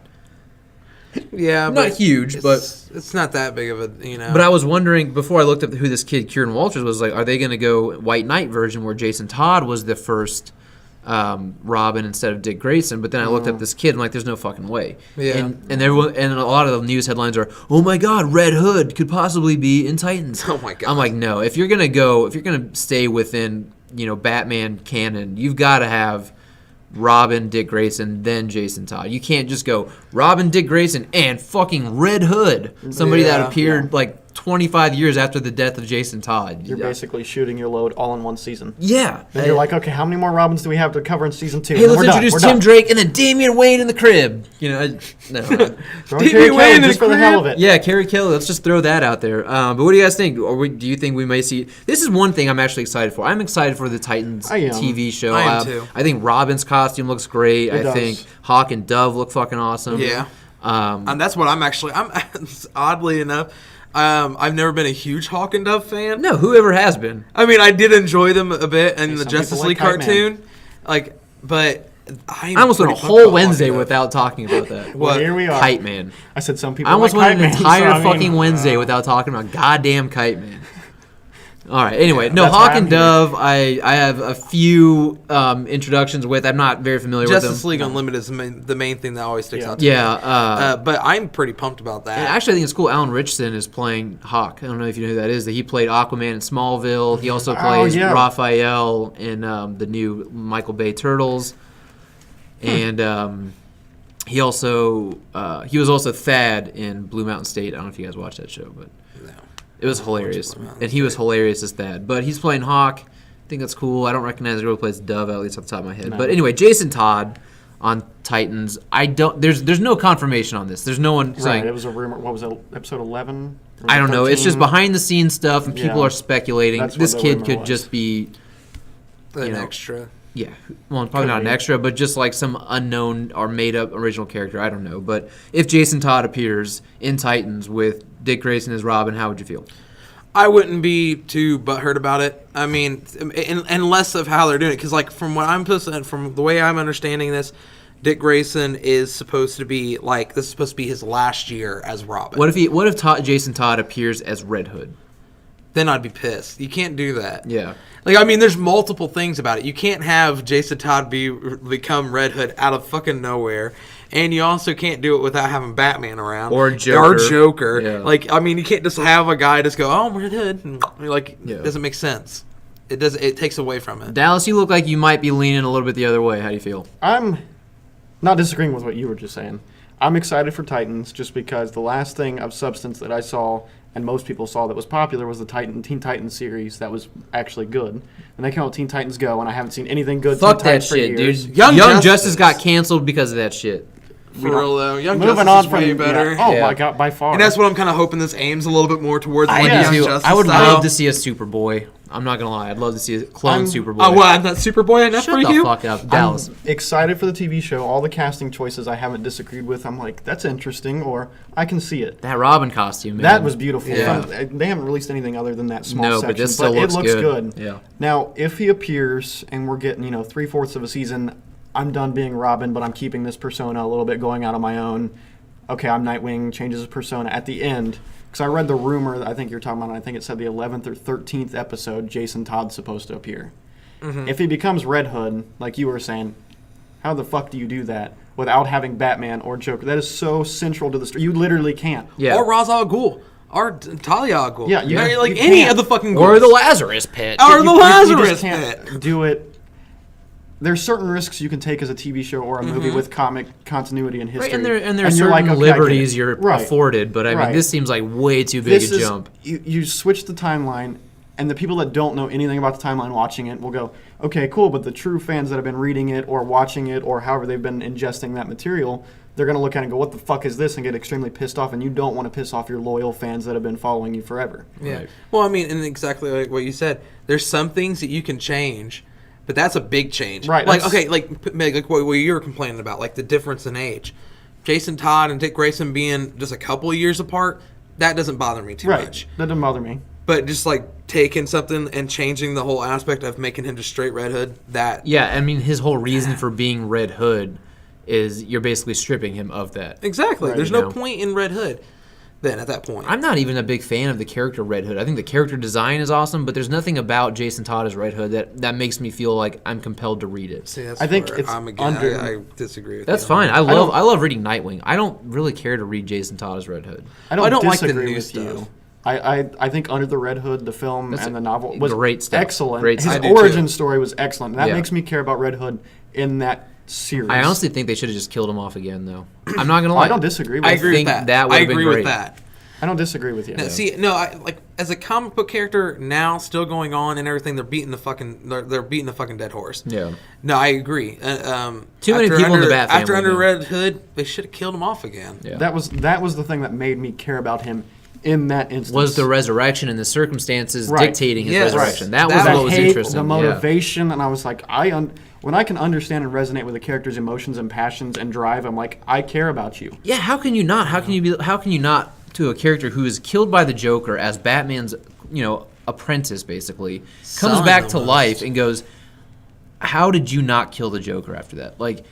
Yeah, not huge, but it's not that big of a But I was wondering before I looked up who this kid Kieran Walters was. Like, are they going to go White Knight version where Jason Todd was the first Robin instead of Dick Grayson? But then I looked up this kid. I'm like, there's no fucking way. Yeah, and everyone and a lot of the news headlines are, oh my God, Red Hood could possibly be in Titans. Oh my God. I'm like, no. If you're gonna stay within Batman canon, you've got to have Robin, Dick Grayson, then Jason Todd. You can't just go Robin, Dick Grayson, and fucking Red Hood. Somebody that appeared 25 years after the death of Jason Todd. You're basically shooting your load all in one season. Yeah. Then you're like, okay, how many more Robins do we have to cover in season 2? Hey, let's introduce Tim Drake and then Damian Wayne in the crib. Damian Wayne just for the hell of it. Yeah, Carrie Kelly. Let's just throw that out there. But what do you guys think? Do you think we may see? This is one thing I'm actually excited for. I'm excited for the Titans TV show. I am too. I think Robin's costume looks great. I think Hawk and Dove look fucking awesome. Yeah. And that's what I'm oddly enough. I've never been a huge Hawk and Dove fan. No, whoever has been. I mean, I did enjoy them a bit in the Justice League cartoon. But I almost went a whole Wednesday without talking about that. Well, here we are. Kite Man. I said some people I almost went an entire fucking Wednesday without talking about goddamn Kite Man. All right. Anyway, Hawk and Dove, I have a few introductions with. I'm not very familiar with them. Justice League Unlimited is the main thing that always sticks out to me. Yeah. But I'm pretty pumped about that. And actually, I think it's cool. Alan Richardson is playing Hawk. I don't know if you know who that is. He played Aquaman in Smallville. He also plays Raphael in the new Michael Bay Turtles. And he was also Thad in Blue Mountain State. I don't know if you guys watched that show, but it was hilarious. And he was hilarious as Thad. But he's playing Hawk. I think that's cool. I don't recognize the girl who plays Dove, at least off the top of my head. No. But anyway, Jason Todd on Titans. There's no confirmation on this. There's no one saying. It was a rumor. What was it? Episode 11? I don't know. It's just behind the scenes stuff, and people are speculating. This kid could just be an extra. Yeah, well, probably not an extra, but just like some unknown or made-up original character. I don't know. But if Jason Todd appears in Titans with Dick Grayson as Robin, how would you feel? I wouldn't be too butthurt about it. I mean, unless of how they're doing it, because from the way I'm understanding this, Dick Grayson is supposed to be this is supposed to be his last year as Robin. What if Jason Todd appears as Red Hood? then I'd be pissed. You can't do that. Yeah. Like, I mean, there's multiple things about it. You can't have Jason Todd become Red Hood out of fucking nowhere. And you also can't do it without having Batman around. Or Joker. Yeah. Like, I mean, you can't just have a guy just go, oh, I'm Red Hood. And, like, it doesn't make sense. It takes away from it. Dallas, you look like you might be leaning a little bit the other way. How do you feel? I'm not disagreeing with what you were just saying. I'm excited for Titans just because the last thing of substance that I saw and most people saw that was popular was the Teen Titans series that was actually good. And they came out with Teen Titans Go, and I haven't seen anything good. Fuck Teen that Titans shit, for years. dude. Young Justice got canceled because of that shit. For real, though. Young Moving Justice on is from way better. Yeah. Oh, Yeah. my God, by far. And that's what I'm kind of hoping this aims a little bit more towards. I Young do. Justice I would style. love to see a Superboy. I'm not gonna lie. I'd love to see a clone Superboy. Oh, what? That Superboy enough Shut for the you? fuck up, Dallas. I'm excited for the TV show. All the casting choices I haven't disagreed with. I'm like, that's interesting, or I can see it. That Robin costume, man. That was beautiful. Yeah. They haven't released anything other than that small No, section, but this still looks it looks good. good. Yeah. Now, if he appears and we're getting 3/4 of a season, I'm done being Robin, but I'm keeping this persona a little bit going out on my own. Okay, I'm Nightwing, changes his persona at the end. Because I read the rumor that I think you're talking about, and I think it said the 11th or 13th episode, Jason Todd's supposed to appear. Mm-hmm. If he becomes Red Hood, like you were saying, how the fuck do you do that without having Batman or Joker? That is so central to the story. You literally can't. Yeah. Or Ra's al Ghul. Or Talia al Ghul. Yeah, like you any can't. of the fucking Or ghouls. the Lazarus Pit. Or the You Lazarus just can't Pit. do it. There's certain risks you can take as a TV show or a movie with comic continuity and history. Right, and there's you're certain like, okay, I get liberties it. you're Right. afforded, but I mean, Right. this seems like way too big This a is, jump. You switch the timeline, and the people that don't know anything about the timeline watching it will go, okay, cool, but the true fans that have been reading it or watching it or however they've been ingesting that material, they're going to look at it and go, what the fuck is this, and get extremely pissed off, and you don't want to piss off your loyal fans that have been following you forever. Yeah. Right. Well, I mean, and exactly like what you said, there's some things that you can change, but that's a big change. Right, Like, that's- okay, like what you were complaining about, like the difference in age. Jason Todd and Dick Grayson being just a couple of years apart, that doesn't bother me too Right. much. That doesn't bother me. But just like taking something and changing the whole aspect of making him just straight Red Hood, that Yeah, I mean, his whole reason for being Red Hood is you're basically stripping him of that. exactly. Right, There's you no know. point in Red Hood. Then at that point, I'm not even a big fan of the character Red Hood. I think the character design is awesome, but there's nothing about Jason Todd as Red Hood that makes me feel like I'm compelled to read it. see, that's I think where it's I'm again. under- I disagree with That's you. fine. I love reading Nightwing. I don't really care to read Jason Todd as Red Hood. I don't, I don't like the disagree new with stuff. you. I think Under the Red Hood, the film That's and the novel, was great stuff. excellent. Great His stuff. I do origin too. story was excellent. That Yeah. makes me care about Red Hood in that series. I honestly think they should have just killed him off again, though. I'm not gonna Oh, lie. I don't disagree with I you. agree with think that. that I would've been agree great. with that. I don't disagree with you. Now, see, no, I like as a comic book character now, still going on and everything. They're beating the fucking dead horse. Yeah. No, I agree. Too many people in the Bat after family, Under man. Red Hood, they should have killed him off again. Yeah. That was the thing that made me care about him in that instance. Was the resurrection and the circumstances Right. dictating his Yes. resurrection? Right. That was That what was hate, interesting. the Yeah. motivation, and I was like, when I can understand and resonate with a character's emotions and passions and drive, I'm like, I care about you. Yeah, how can you not? How can you not to a character who is killed by the Joker as Batman's, apprentice basically, comes Son back to almost. life and goes, "How did you not kill the Joker after that?" Like,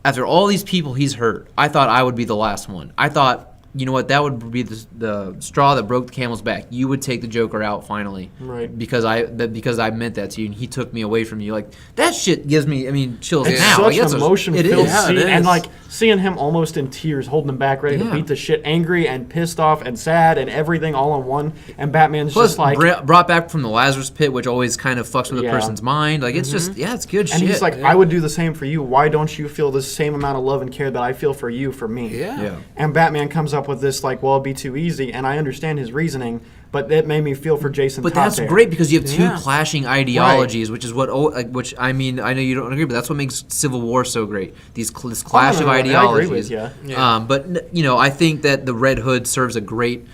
after all these people he's hurt, I thought I would be the last one. I thought, you know what, that would be the straw that broke the camel's back. You would take the Joker out finally, Right. Because I meant that to you, and he took me away from you. Like, that shit gives me, chills It's now. such Like, an that's emotion-filled it is. Yeah, it scene, is. and seeing him almost in tears, holding him back, ready to Yeah. beat the shit, angry and pissed off and sad and everything all in one. And Batman's Plus, just like, brought back from the Lazarus Pit, which always kind of fucks with a Yeah. person's mind. Like, it's just, it's good and shit. he's like, I would do the same for you. Why don't you feel the same amount of love and care that I feel for you, for me? Yeah. And Batman comes up with this, like, well, it'd be too easy, and I understand his reasoning, but it made me feel for Jason But Todd that's there. great because you have two Yeah. clashing ideologies, which is what, I know you don't agree, but that's what makes Civil War so great. This clash no, of no, I agree ideologies. with ya. Yeah. But I think that the Red Hood serves a great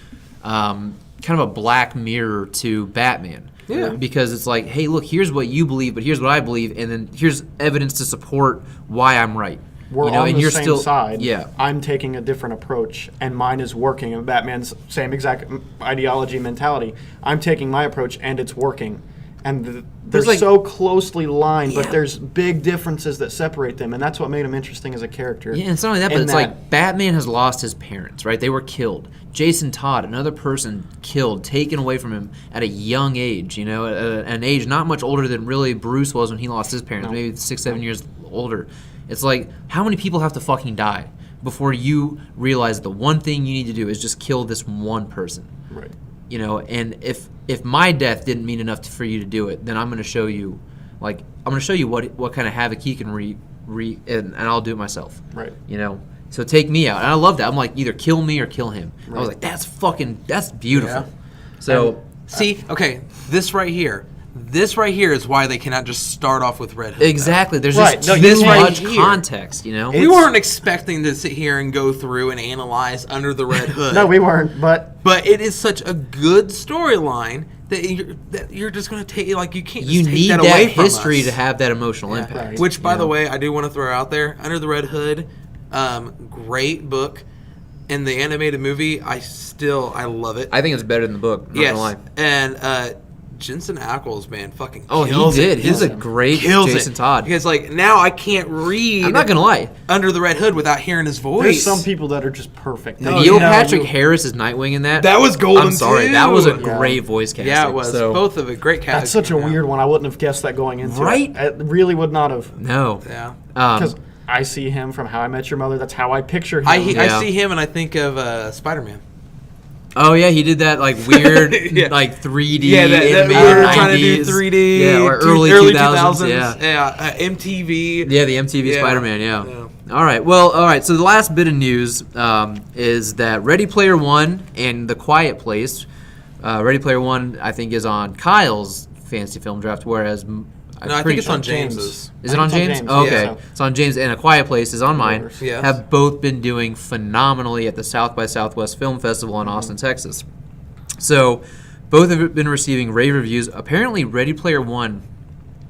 kind of a black mirror to Batman. Yeah. Because it's like, hey, look, here's what you believe, but here's what I believe, and then here's evidence to support why I'm right. We're on and the you're same still, side. Yeah. I'm taking a different approach, and mine is working. And Batman's same exact ideology, mentality. I'm taking my approach, and it's working. And they're like, so closely lined, Yeah. but there's big differences that separate them, and that's what made him interesting as a character. Yeah, and it's not only that, but And it's like Batman has lost his parents, right? They were killed. Jason Todd, another person killed, taken away from him at a young age, you know, at an age not much older than really Bruce was when he lost his parents, maybe 6, 7 years older. It's like, how many people have to fucking die before you realize the one thing you need to do is just kill this one person? Right. You know, and if my death didn't mean enough for you to do it, then I'm going to show you, like, I'm going to show you what kind of havoc he can and I'll do it myself. Right. You know, so take me out. And I love that. I'm like, either kill me or kill him. I was like, that's beautiful. Yeah. So See, okay, this right here is why they cannot just start off with Red Hood. exactly, there's Right. just No, this you much can't- context. You know, We weren't expecting to sit here and go through and analyze Under the Red Hood. No, we weren't, but But it is such a good storyline that you're just going to take, like, you can't just you take need that that away from history us. to have that emotional Yeah. impact. Right. Which, by you the know? way, I do want to throw out there, Under the Red Hood, great book. And the animated movie, I love it. I think it's better than the book. Not Yes, gonna lie. and Jensen Ackles, man, fucking Oh, he kills did. it. He's a great kills Jason it. Todd. Because, like, now I can't read I'm not gonna lie. Under the Red Hood without hearing his voice. there's some people that are just perfect. No, Neil you know, Patrick Harris is Nightwing in that. That was golden, I'm sorry, too. that was a Yeah. great voice casting. Yeah, it was. So, Both of it. Great cast. That's such a weird one. I wouldn't have guessed that going into Right? it. I really would not have. No. Yeah. Because I see him from How I Met Your Mother. That's how I picture him. I Yeah. see him and I think of Spider-Man. Oh yeah, he did that like weird, Yeah. like 3D Yeah, that we animated were trying to do 90s. 3D. yeah, or early 2000s. Yeah, MTV. yeah, the MTV Yeah. Spider-Man. Yeah. All right. So the last bit of news is that Ready Player One and The Quiet Place. Ready Player One, I think, is on Kyle's fantasy film draft, whereas No, I think it's on James's. Is it on It's on James? James, Oh, okay. yeah. It's on James, and A Quiet Place is on mine. Yours. Yes. Have both been doing phenomenally at the South by Southwest Film Festival in Austin, Texas. So both have been receiving rave reviews. Apparently, Ready Player One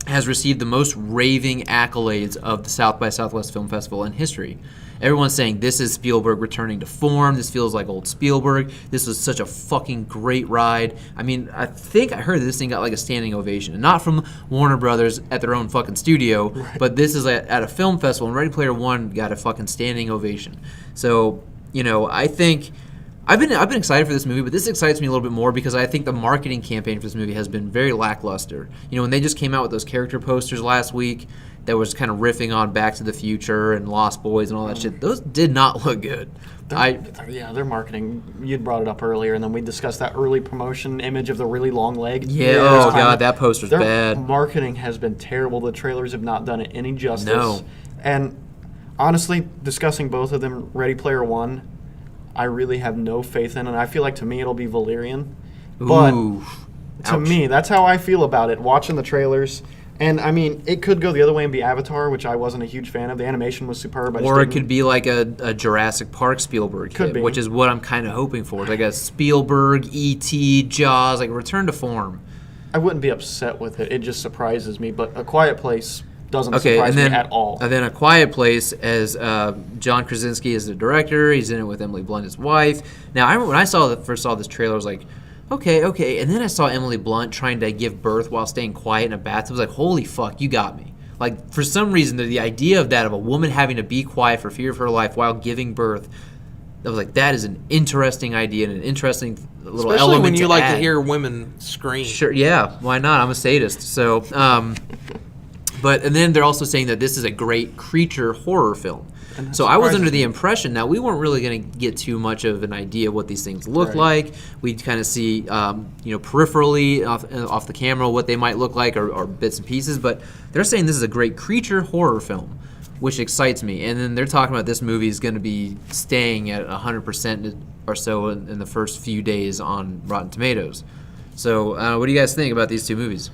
has received the most raving accolades of the South by Southwest Film Festival in history. Everyone's saying this is Spielberg returning to form. This feels like old Spielberg. This was such a fucking great ride. I mean, I think I heard that this thing got like a standing ovation. And not from Warner Brothers at their own fucking studio, but this is at a film festival, and Ready Player One got a fucking standing ovation. So, you know, I think I've been excited for this movie, but this excites me a little bit more because I think the marketing campaign for this movie has been very lackluster. You know, when they just came out with those character posters last week that was kind of riffing on Back to the Future and Lost Boys and all that shit, those did not look good. Their marketing. You'd brought it up earlier, and then we discussed that early promotion image of the really long leg. Yeah, There's oh kinda- god, that poster's Their bad. marketing has been terrible. The trailers have not done it any justice. No. And honestly, discussing both of them, Ready Player One, I really have no faith in, and I feel like to me it'll be Valerian. But Ooh. to Ouch. me, that's how I feel about it. Watching the trailers, and I mean, it could go the other way and be Avatar, which I wasn't a huge fan of. The animation was superb. I just Or it didn't- could be like a Jurassic Park Spielberg Could hit, be. which is what I'm kind of hoping for. It's like a Spielberg, E.T., Jaws, like a return to form. I wouldn't be upset with it. It just surprises me. But A Quiet Place doesn't Okay, surprise and then me at all. And then A Quiet Place, as John Krasinski is the director. He's in it with Emily Blunt, his wife. Now, I remember when I first saw this trailer, I was like, okay. And then I saw Emily Blunt trying to give birth while staying quiet in a bathtub. I was like, holy fuck, you got me. Like, for some reason, the idea of that, of a woman having to be quiet for fear of her life while giving birth, I was like, that is an interesting idea and an interesting little Especially element when you to like add. to hear women scream. Sure, yeah, why not? I'm a sadist. So, and then they're also saying that this is a great creature horror film. So I was surprises under the me. impression that we weren't really going to get too much of an idea what these things look Right. like. We'd kind of see, peripherally off the camera what they might look like or bits and pieces. But they're saying this is a great creature horror film, which excites me. And then they're talking about this movie is going to be staying at 100% or so in the first few days on Rotten Tomatoes. So what do you guys think about these two movies?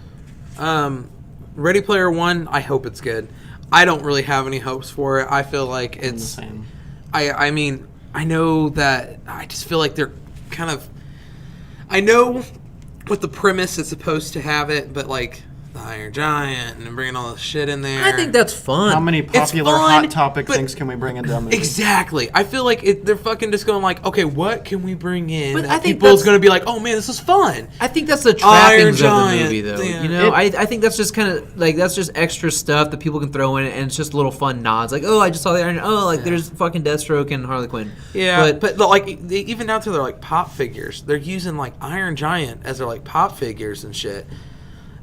Ready Player One, I hope it's good. I don't really have any hopes for it. I feel like I'm the it's. same. I mean, I know that. I just feel like they're kind of. I know what the premise is supposed to have it, but like the Iron Giant and bringing all this shit in there. I think that's fun. How many popular fun, hot topic but- things can we bring into a movie? Exactly. I feel like they're fucking just going like, okay, what can we bring in? But that I think people's that's- going to be like, oh man, this is fun. I think that's the trappings of the Giant, movie, though. yeah. You know, I think that's just kind of like that's just extra stuff that people can throw in, and it's just little fun nods. Like, oh, I just saw the Iron. Oh, like there's fucking Deathstroke and Harley Quinn. Yeah, but like even down to their like pop figures, they're using like Iron Giant as their like pop figures and shit.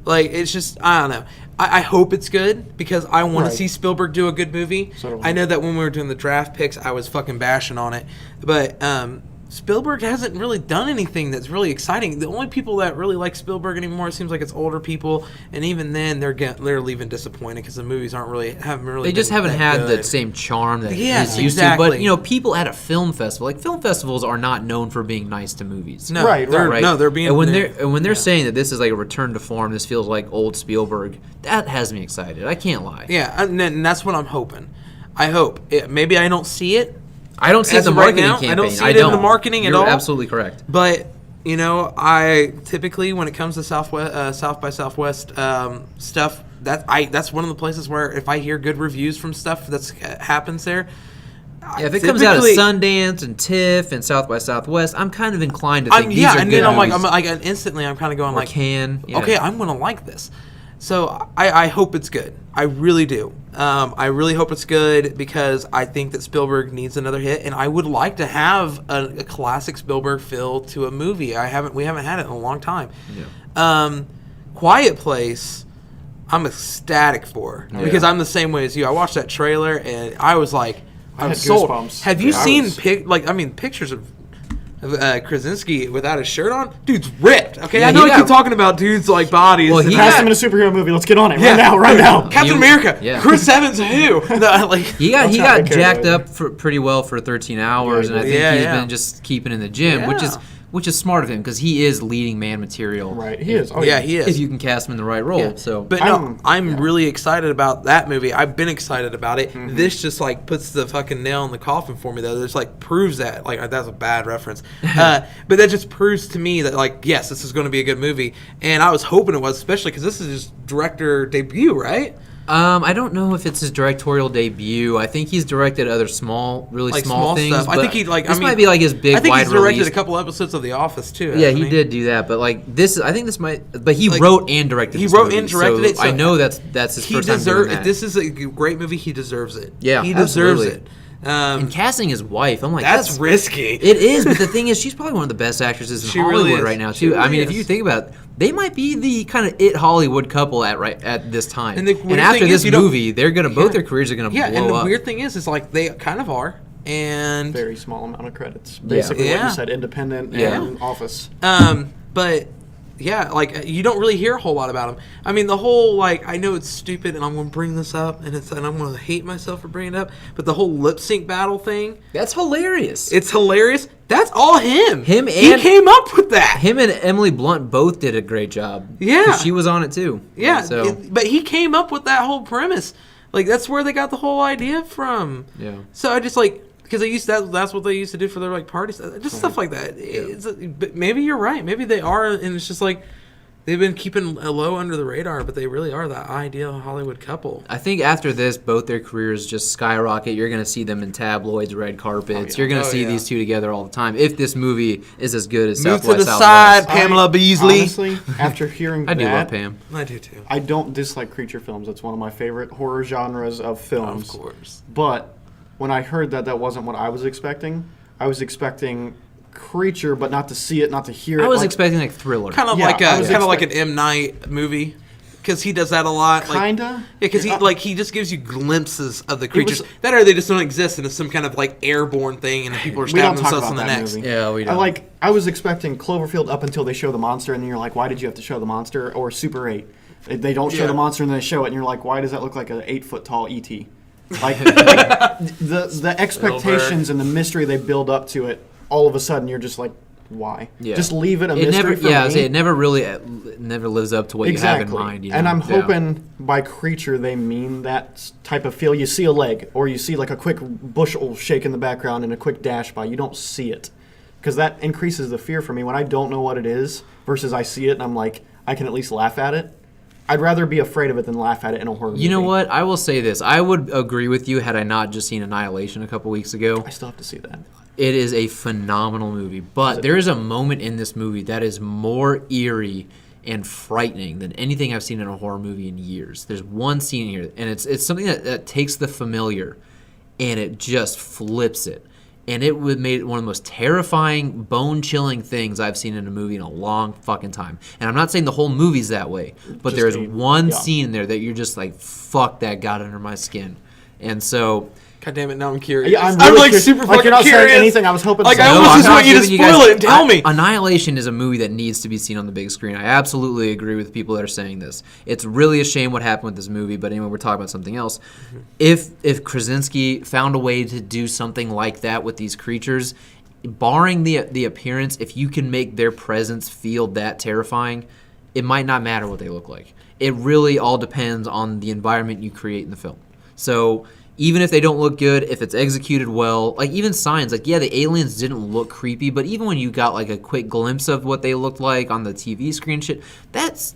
Like it's just I don't know. I hope it's good because I want Right. to see Spielberg do a good movie. So do I. I know that when we were doing the draft picks, I was fucking bashing on it, but Spielberg hasn't really done anything that's really exciting. The only people that really like Spielberg anymore, it seems like it's older people, and even then they're leaving disappointed because the movies haven't really. They just been haven't that had good. the same charm that Yes, is used exactly. to. But you know, people at a film festival, like film festivals, are not known for being nice to movies. No, Right, they're, right. No, they're being. And when they're saying that this is like a return to form, this feels like old Spielberg. That has me excited. I can't lie. Yeah, and that's what I'm hoping. I hope. Maybe I don't see it, I don't see it As in the of right marketing now, campaign. I don't see it in the marketing at You're all. absolutely correct. but you know, I typically when it comes to South by Southwest stuff, that's one of the places where if I hear good reviews from stuff that's happens there. Yeah, if it comes out of Sundance and TIFF and South by Southwest, I'm kind of inclined to think these are and good then movies. instantly I'm kind of going Or like, Cannes, yeah. okay, I'm gonna like this. So I hope it's good. I really do. I really hope it's good because I think that Spielberg needs another hit, and I would like to have a classic Spielberg feel to a movie. We haven't had it in a long time. Yeah. Quiet Place, I'm ecstatic for because I'm the same way as you. I watched that trailer and I was like, I had was sold. goosebumps. Have you Yeah, I seen was- pictures of Krasinski without his shirt on? Dude's ripped. Okay, Yeah, I know he I keep got- talking about dudes like bodies. Well, and he that. Cast him in a superhero movie. Let's get on it Yeah. right now. Captain You- America. yeah. Chris Evans. Who? No, like He got I care jacked about up for pretty well for 13 hours, and I think Yeah, he's yeah. been just keeping in the gym, Yeah. which is smart of him because he is leading man material. Right, he is. Oh, yeah, he is. If you can cast him in the right role. So, But no, I'm really excited about that movie. I've been excited about it. This just like puts the fucking nail in the coffin for me, though. This like proves that. Like that's a bad reference, but that just proves to me that like yes, this is going to be a good movie. And I was hoping it was, especially because this is his director debut, right? I don't know if it's his directorial debut. I think he's directed other really small things. stuff. I but think he like. this I mean, might be like his big I think wide he's directed release. a couple episodes of The Office too. Yeah, hasn't he did do that, but like this, I think this might. But he Like, wrote and directed. he this wrote movie, and directed it, so I know that's his He first time doing deserves. that. If this is a great movie, he deserves it. Yeah, he deserves absolutely. it. And casting his wife, I'm like, That's risky. It is, but the thing is, she's probably one of the best actresses in She Hollywood really is. right now She too. I really mean, if is. you think about it, they might be the kind of it Hollywood couple at this time. And the And weird after thing is this you don't- movie, they're gonna both their careers are gonna Yeah, blow and the up. weird thing is like they kind of are, and very small amount of credits. Basically, what Yeah. you said, independent Yeah. and Office. but yeah, like you don't really hear a whole lot about him. I mean, the whole like I know it's stupid, and I'm going to bring this up, and I'm going to hate myself for bringing it up. But the whole lip sync battle thing, That's hilarious. it's hilarious. That's all him. Him he and- came up with that. Him and Emily Blunt both did a great job. Yeah. 'Cause she was on it too. Yeah, So but he came up with that whole premise. Like that's where they got the whole idea from. Yeah. So I just like because they used that's what they used to do for their like parties, just stuff like that. But maybe you're right. Maybe they are, and it's just like they've been keeping low under the radar, but they really are that ideal Hollywood couple. I think after this, both their careers just skyrocket. You're going to see them in tabloids, red carpets. yeah. You're going to Oh, see yeah. these two together all the time. If this movie is as good as Move South to by the Southwest. side, Pamela Beasley. Honestly, after hearing I do love that, Pam. I do too. I don't dislike creature films. It's one of my favorite horror genres of films. Of course. But when I heard that wasn't what I was expecting. I was expecting creature, but not to see it, not to hear it. I was like, expecting like Thriller. Kind of Yeah, like I was an M Night movie. Because he does that a lot. Like, Kinda. Yeah, because he just gives you glimpses of the creatures. was- That or they just don't exist and it's some kind of like airborne thing and people are We don't stabbing talk themselves about in the that necks. movie. Yeah, we don't. I was expecting Cloverfield up until they show the monster, and then you're like, why did you have to show the monster? Or Super 8. They don't show Yeah. the monster, and then they show it, and you're like, why does that look like an 8-foot-tall ET? Like the expectations and the mystery they build up to it, all of a sudden you're just like, why? Yeah. Just leave it a It mystery never, for yeah, I me. was saying, it never really never lives up to what you have in mind. You know? And I'm Yeah. hoping by creature they mean that type of feel. You see a leg, or you see like a quick bushel shake in the background and a quick dash by. You don't see it. Because that increases the fear for me when I don't know what it is versus I see it and I'm like, I can at least laugh at it. I'd rather be afraid of it than laugh at it in a horror movie. You know what? I will say this. I would agree with you had I not just seen Annihilation a couple weeks ago. I still have to see that. It is a phenomenal movie, but there is a moment in this movie that is more eerie and frightening than anything I've seen in a horror movie in years. There's one scene here, and it's something that takes the familiar and it just flips it. And it made it one of the most terrifying, bone-chilling things I've seen in a movie in a long fucking time. And I'm not saying the whole movie's that way, but there's one scene in there that you're just like, fuck, that got under my skin. And so... God damn it! Now I'm curious. Yeah, I'm like curious. super fucking you're not curious. saying anything. I was hoping. Like to I say. almost just I'm want not you to giving spoil it and tell me. Annihilation is a movie that needs to be seen on the big screen. I absolutely agree with people that are saying this. It's really a shame what happened with this movie, but anyway, we're talking about something else. Mm-hmm. If Krasinski found a way to do something like that with these creatures, barring the appearance, if you can make their presence feel that terrifying, it might not matter what they look like. It really all depends on the environment you create in the film. So even if they don't look good, if it's executed well, like even Signs, like yeah, the aliens didn't look creepy, but even when you got like a quick glimpse of what they looked like on the TV screen shit, that's,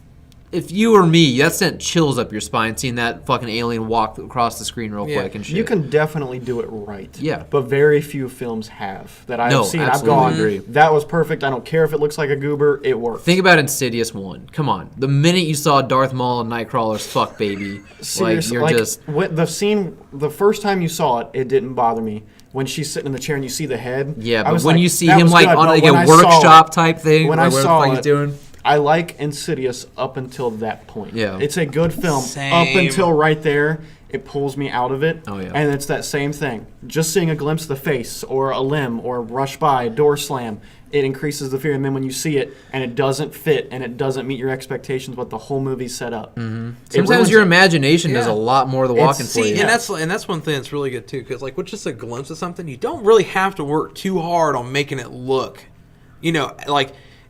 if you or me, that sent chills up your spine seeing that fucking alien walk across the screen real quick and shit. You can definitely do it right. Yeah. But very few films have that I've seen. I've gone, agree. That was perfect. I don't care if it looks like a goober. It worked. Think about Insidious 1. Come on. The minute you saw Darth Maul and Nightcrawler's fuck baby, Seriously, like, you're just... the scene, the first time you saw it, it didn't bother me. When she's sitting in the chair and you see the head. Yeah, I but when like, you see that him was like good, on like a when I workshop type thing, when like I whatever saw the fuck he's it, doing. I like Insidious up until that point. Yeah. It's a good film. Same. Up until right there, it pulls me out of it. Oh, yeah. And it's that same thing. Just seeing a glimpse of the face or a limb or a rush by, a door slam, it increases the fear. And then when you see it and it doesn't fit and it doesn't meet your expectations, what the whole movie's set up. Mm-hmm. Sometimes your imagination does a lot more of the walking for you. And that's one thing that's really good too, because like with just a glimpse of something, you don't really have to work too hard on making it look,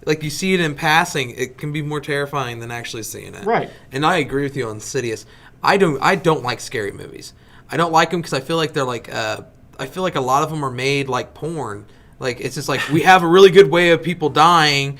like you see it in passing, it can be more terrifying than actually seeing it. Right. And I agree with you on Insidious. I don't like scary movies. I don't like them because I feel like they're like I feel like a lot of them are made like porn. Like it's just like we have a really good way of people dying,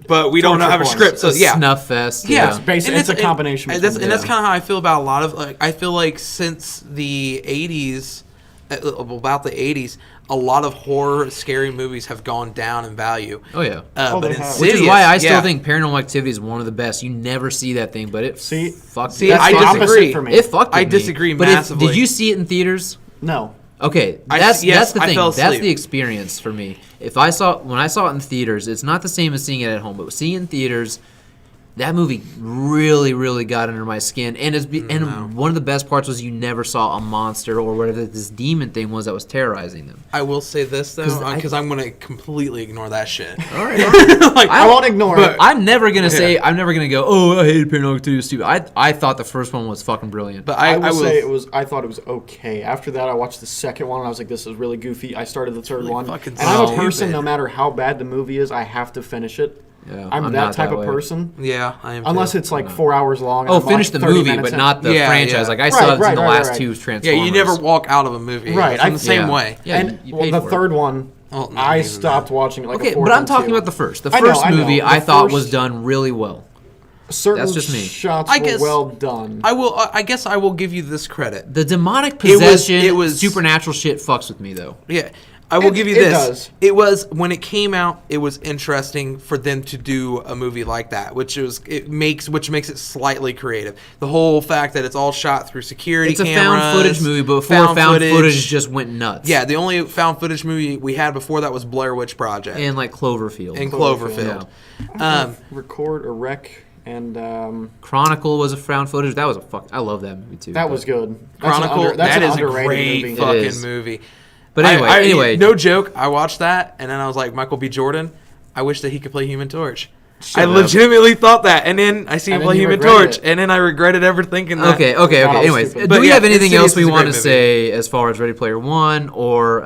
but we don't have a script. So yeah, snuff fest. Yeah, it's a combination. And that's kind of how I feel about a lot of like. I feel like since the '80s, about the '80s, a lot of horror, scary movies have gone down in value. Oh yeah, but Insidious, which is why I still think Paranormal Activity is one of the best. You never see that thing, but it fucked me. I disagree. For me. It fucked with I disagree me. massively. Did you see it in theaters? No. Okay, that's the thing. That's the experience for me. When I saw it in theaters, it's not the same as seeing it at home. But seeing it in theaters, that movie really, really got under my skin. And one of the best parts was you never saw a monster or whatever this demon thing was that was terrorizing them. I will say this though, because I'm going to completely ignore that shit. All right. Like, I won't ignore it. I'm never gonna say. I'm never gonna go. Oh, I hated Paranormal Activity. Stupid. I thought the first one was fucking brilliant. But I will say it was. I thought it was okay. After that, I watched the second one and I was like, "This is really goofy." I started the third one, and I'm a person. No matter how bad the movie is, I have to finish it. Yeah, I'm that type of person. Yeah, I am. Unless it's like 4 hours long. Oh, finish the movie, but not the franchise. Like I still have seen the last two Transformers. Yeah, you never walk out of a movie. Right, I'm the same way. Yeah, and the third one, I stopped watching it like a fourth. But I'm talking about the first. The first movie I thought was done really well. Certain That's just me. shots were well done. I guess I will give you this credit. The demonic possession, it was supernatural shit fucks with me though. Yeah. I will give you this. It does. It was when it came out. It was interesting for them to do a movie like that, which makes it slightly creative. The whole fact that it's all shot through security cameras. It's a found footage movie, but before found footage just went nuts. Yeah, the only found footage movie we had before that was Blair Witch Project and like Cloverfield. Yeah. Record or Wreck. And Chronicle was a found footage. That was I love that movie too. That was good. Chronicle. That is a great fucking movie. But anyway, no joke. I watched that, and then I was like, Michael B. Jordan. I wish that he could play Human Torch. I legitimately thought that, and then I see him play Human Torch, and then I regretted ever thinking that. Okay. Anyways, do we have anything else we want to say as far as Ready Player One or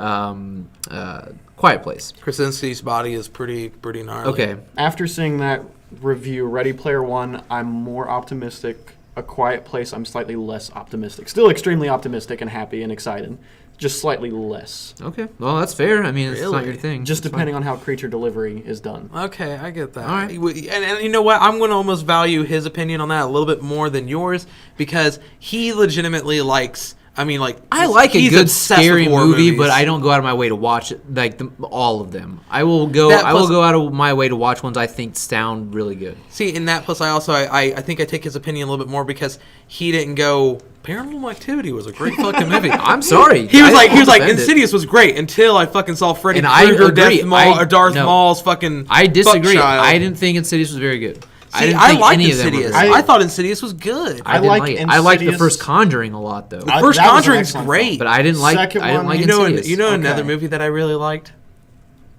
Quiet Place? Krasinski's body is pretty gnarly. Okay. After seeing that review, Ready Player One, I'm more optimistic. A Quiet Place, I'm slightly less optimistic. Still extremely optimistic and happy and excited. just slightly less. Okay, well that's fair. I mean, it's not your thing. Just It's depending on how creature delivery is done. Okay, I get that. All right. And you know what? I'm going to almost value his opinion on that a little bit more than yours because he legitimately likes. I mean, like I like a he's good obsessed with scary horror movie, movies. but I don't go out of my way to watch it, like all of them. I will go out of my way to watch ones I think sound really good. See, in that plus, I think I take his opinion a little bit more because he didn't go. Paranormal Activity was a great fucking movie. I'm sorry. He was like defend it. Insidious was great until I fucking saw Freddy And I Krueger, agree. Darth Maul's fucking. I disagree. fuckchild. I didn't think Insidious was very good. See, didn't I think liked any of them were Insidious. very good. I thought Insidious was good. I didn't like like it. I liked the Insidious. first Conjuring a lot though. The first that was an Conjuring's excellent great. film. But I didn't like. Second I didn't one, like You know Insidious. another Okay. movie that I really liked?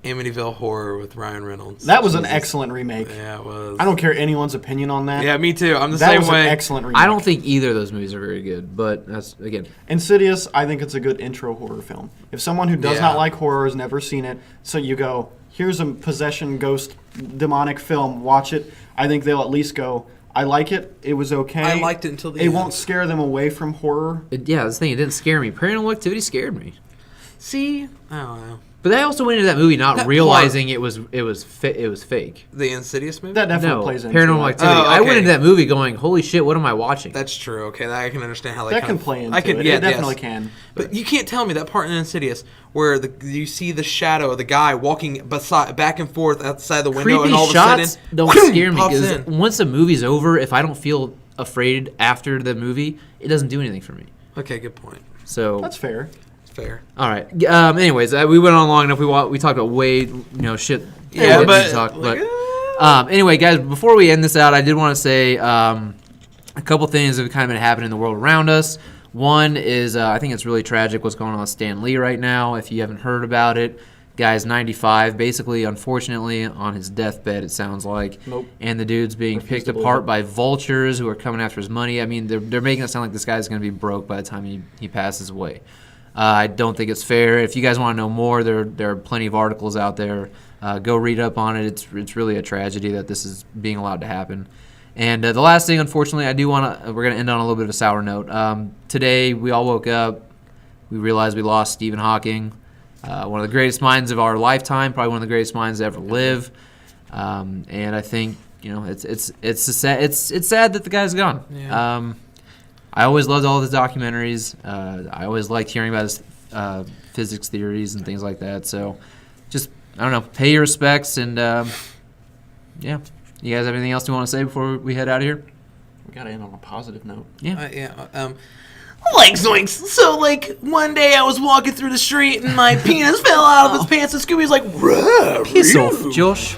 Amityville Horror with Ryan Reynolds. That was an excellent remake. Yeah, it was. I don't care anyone's opinion on that. Yeah, me too. I'm the that same was way. an excellent remake. I don't think either of those movies are very good. But that's again. Insidious, I think it's a good intro horror film. If someone who does Yeah. not like horror has never seen it, so you go, here's a possession, ghost, demonic film, watch it, I think they'll at least go, I like it, it was okay. I liked it until the It end. won't scare them away from horror. Yeah, this thing it didn't scare me. Paranormal Activity scared me. See, I don't know. But I also went into that movie not That realizing it was fake. The Insidious movie. That definitely No, plays into Paranormal it. Activity. Oh, I went okay. into that movie going, "Holy shit, what am I watching?" That's true. Okay, I can understand how That can play into it. Yeah, It definitely yes. can. But you can't tell me that part in Insidious where you see the shadow of the guy walking back and forth outside the window, Creepy and all of a shots sudden, don't scare me pops because in. once the movie's over, if I don't feel afraid after the movie, it doesn't do anything for me. Okay, good point. So That's fair. Fair. all right. Anyways, we went on long enough. We talked about way shit. Yeah, we but talked, like, anyway, guys, before we end this out, I did want to say a couple things that have kind of been happening in the world around us. One is I think it's really tragic what's going on with Stan Lee right now. If you haven't heard about it, guy's 95, basically, unfortunately, on his deathbed, it sounds like. Nope. And the dude's being Refuse picked to believe apart it. by vultures who are coming after his money. I mean, they're making it sound like this guy's going to be broke by the time he passes away. I don't think it's fair. If you guys want to know more, there are plenty of articles out there. Go read up on it. It's really a tragedy that this is being allowed to happen. And the last thing, unfortunately, we're going to end on a little bit of a sour note. Today, we all woke up. We realized we lost Stephen Hawking, one of the greatest minds of our lifetime, probably one of the greatest minds to ever live. And I think it's sad that the guy's gone. Yeah. I always loved all of his documentaries. I always liked hearing about his physics theories and things like that. So, just I don't know, pay your respects and yeah. You guys have anything else you want to say before we head out of here? We gotta end on a positive note. Yeah. Like zoinks. So like one day I was walking through the street and my penis fell out of his pants and Scooby's like, "Ruh, Piss Roo." off, Josh.